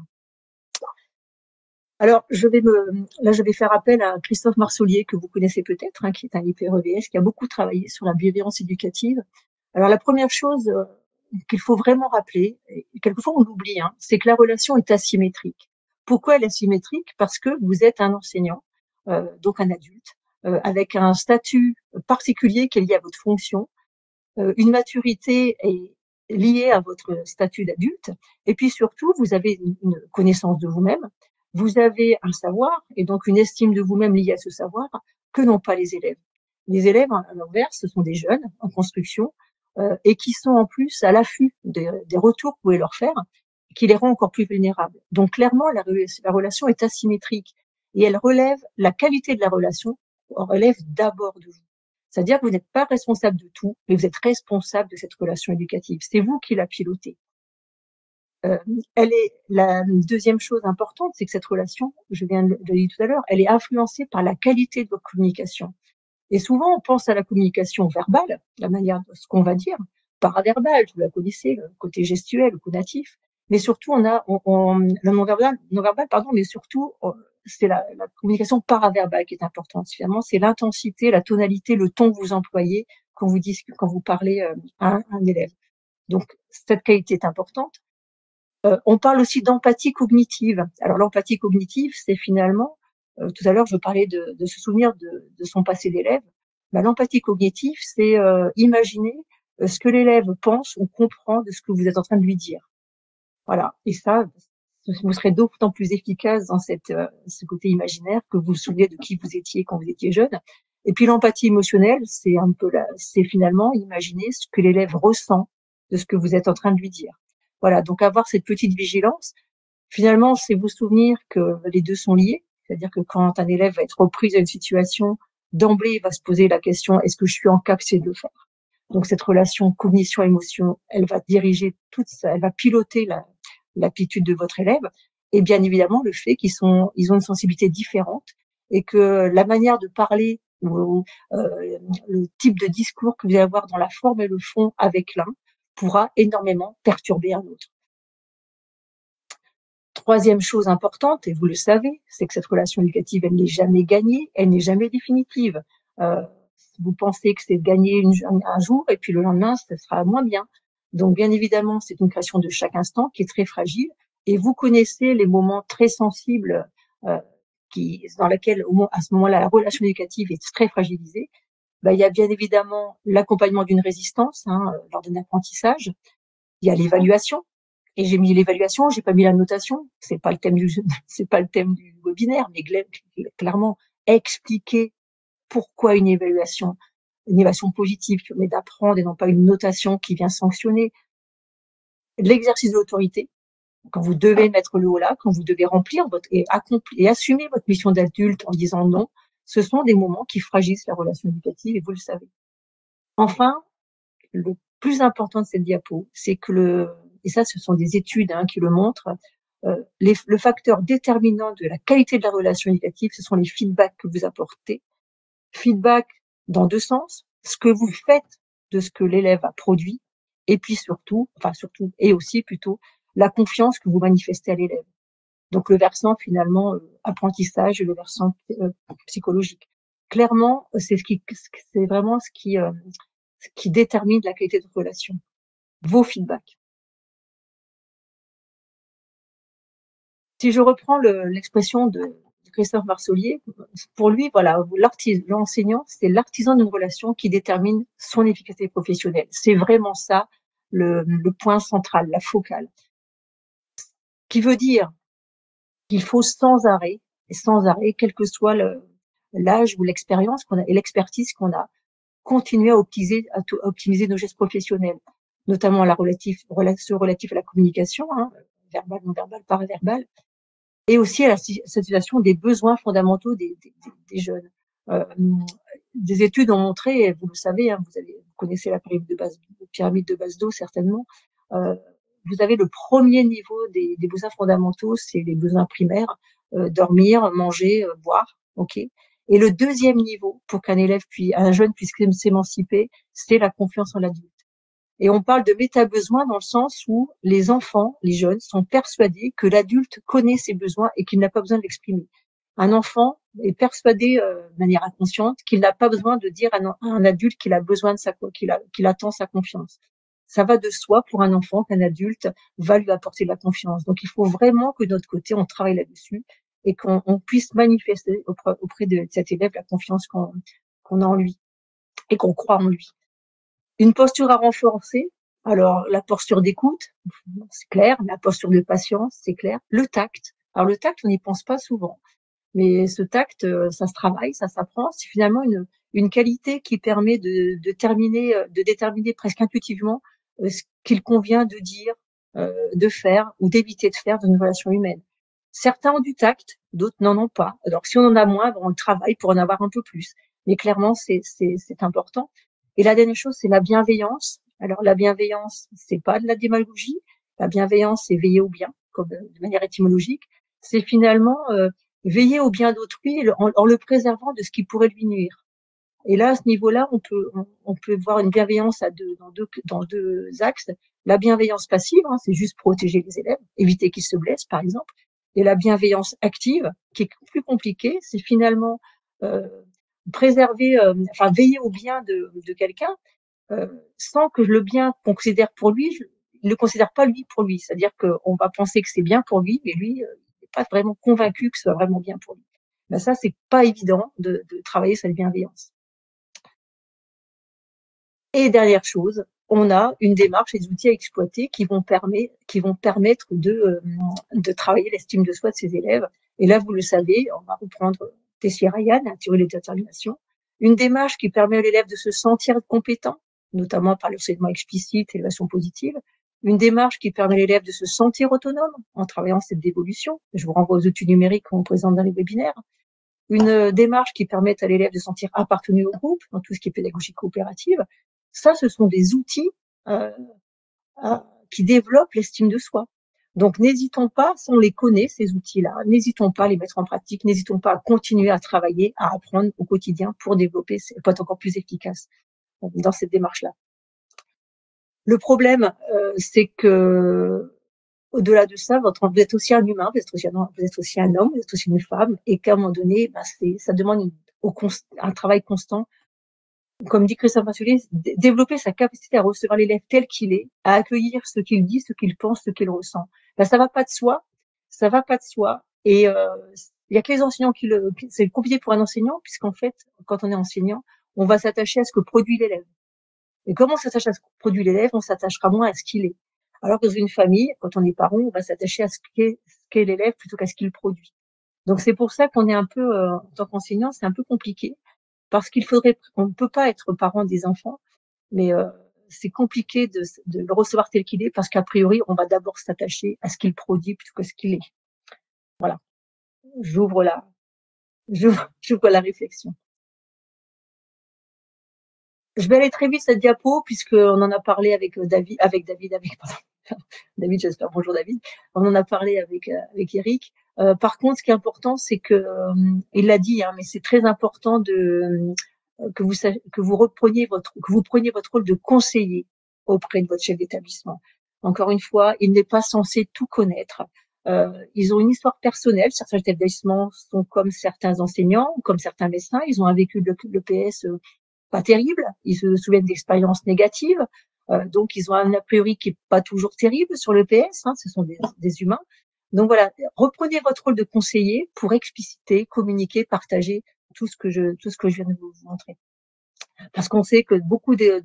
Alors, je vais faire appel à Christophe Marsollier, que vous connaissez peut-être, hein, qui est un IPREVS, qui a beaucoup travaillé sur la bienveillance éducative. Alors, la première chose qu'il faut vraiment rappeler, et quelquefois on l'oublie, hein, c'est que la relation est asymétrique. Pourquoi elle est asymétrique? Parce que vous êtes un enseignant, donc un adulte, avec un statut particulier qui est lié à votre fonction, une maturité est liée à votre statut d'adulte, et puis surtout, vous avez une connaissance de vous-même, vous avez un savoir, et donc une estime de vous-même liée à ce savoir, que n'ont pas les élèves. Les élèves, à l'inverse, ce sont des jeunes en construction, et qui sont en plus à l'affût des retours que vous pouvez leur faire, qui les rend encore plus vulnérables. Donc clairement, la relation est asymétrique, et elle relève, la qualité de la relation relève d'abord de vous. C'est-à-dire que vous n'êtes pas responsable de tout, mais vous êtes responsable de cette relation éducative. C'est vous qui la pilotez. La deuxième chose importante, c'est que cette relation, je viens de le dire tout à l'heure, elle est influencée par la qualité de votre communication. Et souvent, on pense à la communication verbale, la manière de ce qu'on va dire, paraverbale, vous la connaissez, le côté gestuel, le conatif, mais surtout, le non-verbal, mais surtout, c'est la communication paraverbale qui est importante. Finalement, c'est l'intensité, la tonalité, le ton que vous employez quand vous parlez à un élève. Donc, cette qualité est importante. On parle aussi d'empathie cognitive. Alors, l'empathie cognitive, c'est finalement, tout à l'heure, je parlais de se souvenir de son passé d'élève. L'empathie cognitive, c'est imaginer ce que l'élève pense ou comprend de ce que vous êtes en train de lui dire. Voilà. Et ça, vous serez d'autant plus efficace dans ce côté imaginaire que vous vous souvenez de qui vous étiez quand vous étiez jeune. Et puis l'empathie émotionnelle, c'est finalement imaginer ce que l'élève ressent de ce que vous êtes en train de lui dire. Voilà. Donc avoir cette petite vigilance, finalement, c'est vous souvenir que les deux sont liés. C'est-à-dire que quand un élève va être repris à une situation, d'emblée, il va se poser la question, est-ce que je suis en capacité de le faire? Donc cette relation cognition-émotion, elle va diriger elle va piloter l'aptitude de votre élève. Et bien évidemment, le fait ils ont une sensibilité différente et que la manière de parler ou le type de discours que vous allez avoir dans la forme et le fond avec l'un pourra énormément perturber un autre. Troisième chose importante, et vous le savez, c'est que cette relation éducative, elle n'est jamais gagnée, elle n'est jamais définitive. Vous pensez que c'est gagné un jour et puis le lendemain, ce sera moins bien. Donc, bien évidemment, c'est une création de chaque instant qui est très fragile. Et vous connaissez les moments très sensibles dans lesquels, à ce moment-là, la relation éducative est très fragilisée. Il y a bien évidemment l'accompagnement d'une résistance lors d'un apprentissage. Il y a l'évaluation. Et j'ai mis l'évaluation, j'ai pas mis la notation. C'est pas le thème du webinaire, mais clairement expliquer pourquoi une évaluation positive qui permet d'apprendre et non pas une notation qui vient sanctionner. L'exercice de l'autorité, quand vous devez mettre le haut là, quand vous devez remplir et assumer votre mission d'adulte en disant non, ce sont des moments qui fragilisent la relation éducative et vous le savez. Enfin, le plus important de cette diapo, c'est que et ça, ce sont des études qui le montrent, le facteur déterminant de la qualité de la relation éducative, ce sont les feedbacks que vous apportez. Feedback dans deux sens, ce que vous faites de ce que l'élève a produit, et puis et aussi plutôt, la confiance que vous manifestez à l'élève. Donc le versant finalement apprentissage et le versant psychologique. Clairement, c'est vraiment ce qui détermine la qualité de relation. Vos feedbacks. Si je reprends l'expression de Christophe Marsollier, pour lui, voilà, l'enseignant, c'est l'artisan d'une relation qui détermine son efficacité professionnelle. C'est vraiment ça le point central, la focale. Qui veut dire qu'il faut sans arrêt, quel que soit l'âge ou l'expérience qu'on a et l'expertise qu'on a, continuer à optimiser nos gestes professionnels, notamment relation relative à la communication, hein, verbale, non verbale, paraverbale, et aussi à la satisfaction des besoins fondamentaux des jeunes. Des études ont montré, vous le savez, hein, vous connaissez la pyramide de Maslow certainement. Vous avez le premier niveau des besoins fondamentaux, c'est les besoins primaires, dormir, manger, boire, ok. Et le deuxième niveau pour un jeune puisse s'émanciper, c'est la confiance en l'adulte. Et on parle de méta-besoins dans le sens où les enfants, les jeunes, sont persuadés que l'adulte connaît ses besoins et qu'il n'a pas besoin de l'exprimer. Un enfant est persuadé de manière inconsciente qu'il n'a pas besoin de dire à un adulte qu'il a besoin qu'il attend sa confiance. Ça va de soi pour un enfant qu'un adulte va lui apporter de la confiance. Donc il faut vraiment que de notre côté on travaille là-dessus et qu'on puisse manifester auprès de cet élève la confiance qu'on a en lui et qu'on croit en lui. Une posture à renforcer, alors la posture d'écoute, c'est clair, la posture de patience, c'est clair. Le tact, alors le tact, on n'y pense pas souvent, mais ce tact, ça se travaille, ça s'apprend. C'est finalement une qualité qui permet de déterminer presque intuitivement ce qu'il convient de dire, de faire ou d'éviter de faire dans une relation humaine. Certains ont du tact, d'autres n'en ont pas. Alors si on en a moins, on travaille pour en avoir un peu plus. Mais clairement, c'est important. Et la dernière chose, c'est la bienveillance. Alors la bienveillance, c'est pas de la démagogie. La bienveillance, c'est veiller au bien, comme de manière étymologique. C'est finalement veiller au bien d'autrui en le préservant de ce qui pourrait lui nuire. Et là, à ce niveau-là, on peut voir une bienveillance dans deux axes. La bienveillance passive, hein, c'est juste protéger les élèves, éviter qu'ils se blessent, par exemple. Et la bienveillance active, qui est plus compliquée, c'est finalement veiller au bien de quelqu'un sans que le bien qu'on considère pour lui, il ne considère pas lui pour lui. C'est-à-dire qu'on va penser que c'est bien pour lui, mais lui, il n'est pas vraiment convaincu que ce soit vraiment bien pour lui. Ben ça, c'est pas évident de travailler cette bienveillance. Et dernière chose, on a une démarche et des outils à exploiter qui vont permettre de travailler l'estime de soi de ses élèves. Et là, vous le savez, on va reprendre Tessier-Ryan, la théorie de la détermination. Une démarche qui permet à l'élève de se sentir compétent, notamment par l'enseignement explicite et l'évaluation positive. Une démarche qui permet à l'élève de se sentir autonome en travaillant cette dévolution. Je vous renvoie aux outils numériques qu'on présente dans les webinaires. Une démarche qui permet à l'élève de se sentir appartenu au groupe, dans tout ce qui est pédagogie coopérative. Ça, ce sont des outils qui développent l'estime de soi. Donc, n'hésitons pas, si on les connaît, ces outils-là, n'hésitons pas à les mettre en pratique, n'hésitons pas à continuer à travailler, à apprendre au quotidien pour développer, pour être encore plus efficace dans cette démarche-là. Le problème, c'est que au-delà de ça, vous êtes aussi un humain, vous êtes aussi un homme, vous êtes aussi une femme, et qu'à un moment donné, ça demande un travail constant. Comme dit Christophe Marsollier, développer sa capacité à recevoir l'élève tel qu'il est, à accueillir ce qu'il dit, ce qu'il pense, ce qu'il ressent. Ça va pas de soi, Et il y a que les enseignants c'est compliqué pour un enseignant, puisqu'en fait, quand on est enseignant, on va s'attacher à ce que produit l'élève. Et comment on s'attache à ce que produit l'élève, on s'attachera moins à ce qu'il est. Alors que dans une famille, quand on est parent, on va s'attacher à ce qu'est l'élève plutôt qu'à ce qu'il produit. Donc c'est pour ça qu'on est un peu, en tant qu'enseignant, c'est un peu compliqué. Parce on ne peut pas être parent des enfants, mais c'est compliqué de le recevoir tel qu'il est, parce qu'a priori, on va d'abord s'attacher à ce qu'il produit plutôt qu'à ce qu'il est. Voilà. J'ouvre la réflexion. Je vais aller très vite cette diapo, puisqu'on en a parlé avec David, David, j'espère, bonjour David. On en a parlé avec Eric. Par contre, ce qui est important, c'est que, il l'a dit, hein, mais c'est très important que vous preniez votre rôle de conseiller auprès de votre chef d'établissement. Encore une fois, il n'est pas censé tout connaître. Ils ont une histoire personnelle. Certains établissements sont comme certains enseignants, comme certains médecins. Ils ont un vécu de l'EPS pas terrible. Ils se souviennent d'expériences négatives. Donc, ils ont un a priori qui est pas toujours terrible sur l'EPS. Hein, ce sont des humains. Donc voilà, reprenez votre rôle de conseiller pour expliciter, communiquer, partager tout ce que je viens de vous montrer. Parce qu'on sait que beaucoup de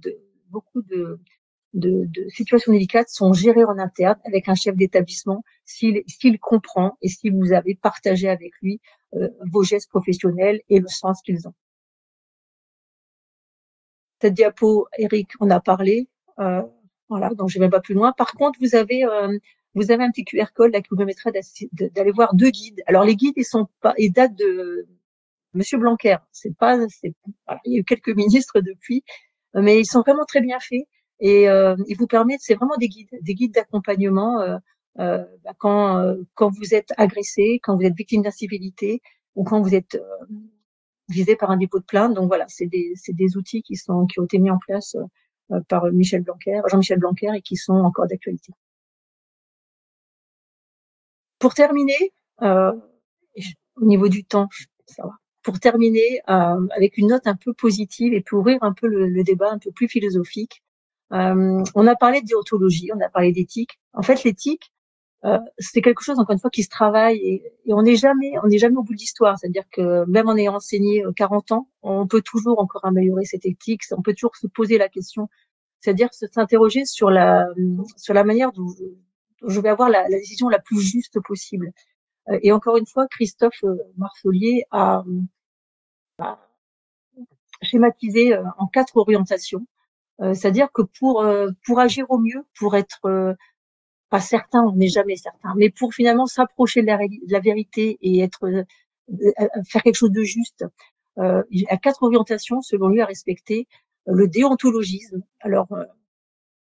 situations délicates sont gérées en interne avec un chef d'établissement s'il comprend et si vous avez partagé avec lui vos gestes professionnels et le sens qu'ils ont. Cette diapo, Eric, on a parlé. Voilà, donc je vais même pas plus loin. Par contre, vous avez un petit QR code là qui vous permettra d'aller voir 2 guides. Alors les guides, ils datent de Monsieur Blanquer. Voilà, il y a eu quelques ministres depuis, mais ils sont vraiment très bien faits et ils vous permettent, c'est vraiment des guides d'accompagnement quand vous êtes agressé, quand vous êtes victime d'incivilité ou quand vous êtes visé par un dépôt de plainte. Donc voilà, c'est des outils qui ont été mis en place par Jean-Michel Blanquer et qui sont encore d'actualité. Pour terminer, au niveau du temps, ça va. Pour terminer, avec une note un peu positive et pour ouvrir un peu le débat un peu plus philosophique, on a parlé de déontologie, on a parlé d'éthique. En fait, l'éthique, c'est quelque chose, encore une fois, qui se travaille et on n'est jamais au bout de l'histoire. C'est-à-dire que même en ayant enseigné 40 ans, on peut toujours encore améliorer cette éthique, on peut toujours se poser la question, c'est-à-dire s'interroger sur la manière dont je vais avoir la décision la plus juste possible. Et encore une fois, Christophe Marsollier a schématisé en 4 orientations. C'est-à-dire que pour agir au mieux, pour être pas certain, on n'est jamais certain, mais pour finalement s'approcher de la vérité et faire quelque chose de juste, il y a 4 orientations selon lui à respecter. Le déontologisme, alors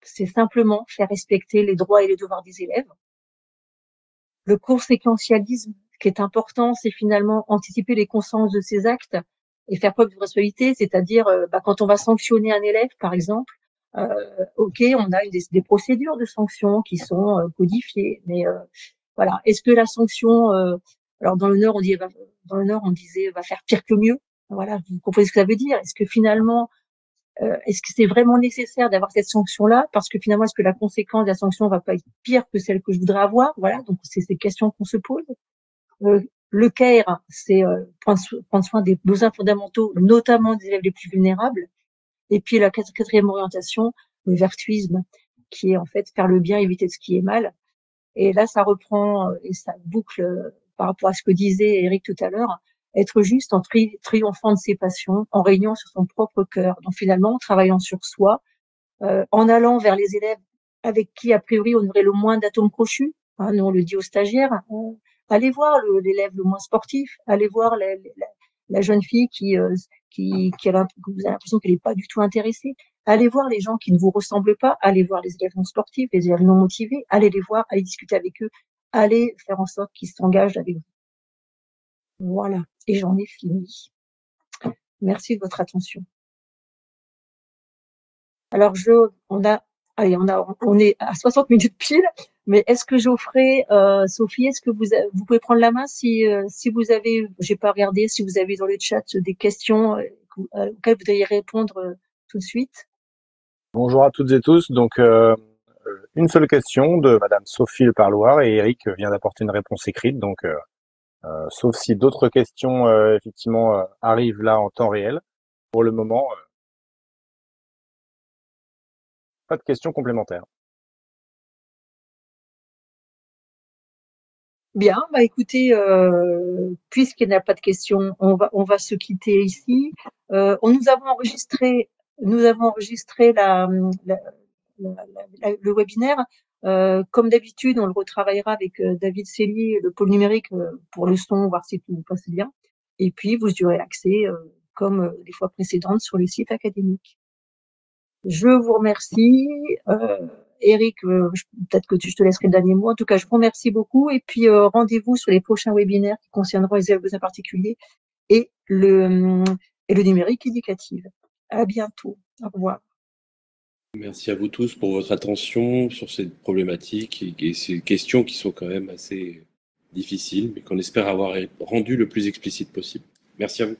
c'est simplement faire respecter les droits et les devoirs des élèves. Le conséquentialisme, ce qui est important, c'est finalement anticiper les conséquences de ses actes et faire preuve de responsabilité, c'est-à-dire quand on va sanctionner un élève, par exemple, ok, on a des procédures de sanction qui sont codifiées, mais voilà, est-ce que la sanction, alors dans le Nord on disait va faire pire que mieux, voilà, vous comprenez ce que ça veut dire. Est-ce que finalement est-ce que c'est vraiment nécessaire d'avoir cette sanction-là? Parce que finalement, est-ce que la conséquence de la sanction va pas être pire que celle que je voudrais avoir? Voilà, donc c'est ces questions qu'on se pose. Le CARE, c'est prendre soin des besoins fondamentaux, notamment des élèves les plus vulnérables. Et puis la quatrième orientation, le vertuisme, qui est en fait faire le bien, éviter ce qui est mal. Et là, ça reprend et ça boucle par rapport à ce que disait Eric tout à l'heure, être juste en triomphant de ses passions, en régnant sur son propre cœur. Donc finalement, en travaillant sur soi, en allant vers les élèves avec qui, a priori, on aurait le moins d'atomes crochus. Hein, nous, on le dit aux stagiaires. Allez voir l'élève le moins sportif. Allez voir la jeune fille que vous avez l'impression qu'elle n'est pas du tout intéressée. Allez voir les gens qui ne vous ressemblent pas. Allez voir les élèves non sportifs, les élèves non motivés. Allez les voir, allez discuter avec eux. Allez faire en sorte qu'ils s'engagent avec vous. Voilà. Et j'en ai fini. Merci de votre attention. Alors, on est à 60 minutes pile, mais est-ce que Geoffrey, Sophie, est-ce que vous pouvez prendre la main si vous avez, j'ai pas regardé, si vous avez dans le chat des questions auxquelles vous devriez répondre tout de suite. Bonjour à toutes et tous. Donc, une seule question de Madame Sophie Le Parloir et Eric vient d'apporter une réponse écrite. Donc, sauf si d'autres questions effectivement arrivent là en temps réel. Pour le moment, pas de questions complémentaires. Bien, écoutez, puisqu'il n'y a pas de questions, on va se quitter ici. Nous avons enregistré le webinaire. Comme d'habitude, on le retravaillera avec David Cellier, le pôle numérique, pour le son, voir si tout passe bien. Et puis, vous aurez accès, comme les fois précédentes, sur le site académique. Je vous remercie. Eric, peut-être que je te laisserai le dernier mot. En tout cas, je vous remercie beaucoup. Et puis, rendez-vous sur les prochains webinaires qui concerneront les élèves besoins particuliers et le numérique éducatif. À bientôt. Au revoir. Merci à vous tous pour votre attention sur cette problématique et ces questions qui sont quand même assez difficiles, mais qu'on espère avoir rendu le plus explicite possible. Merci à vous.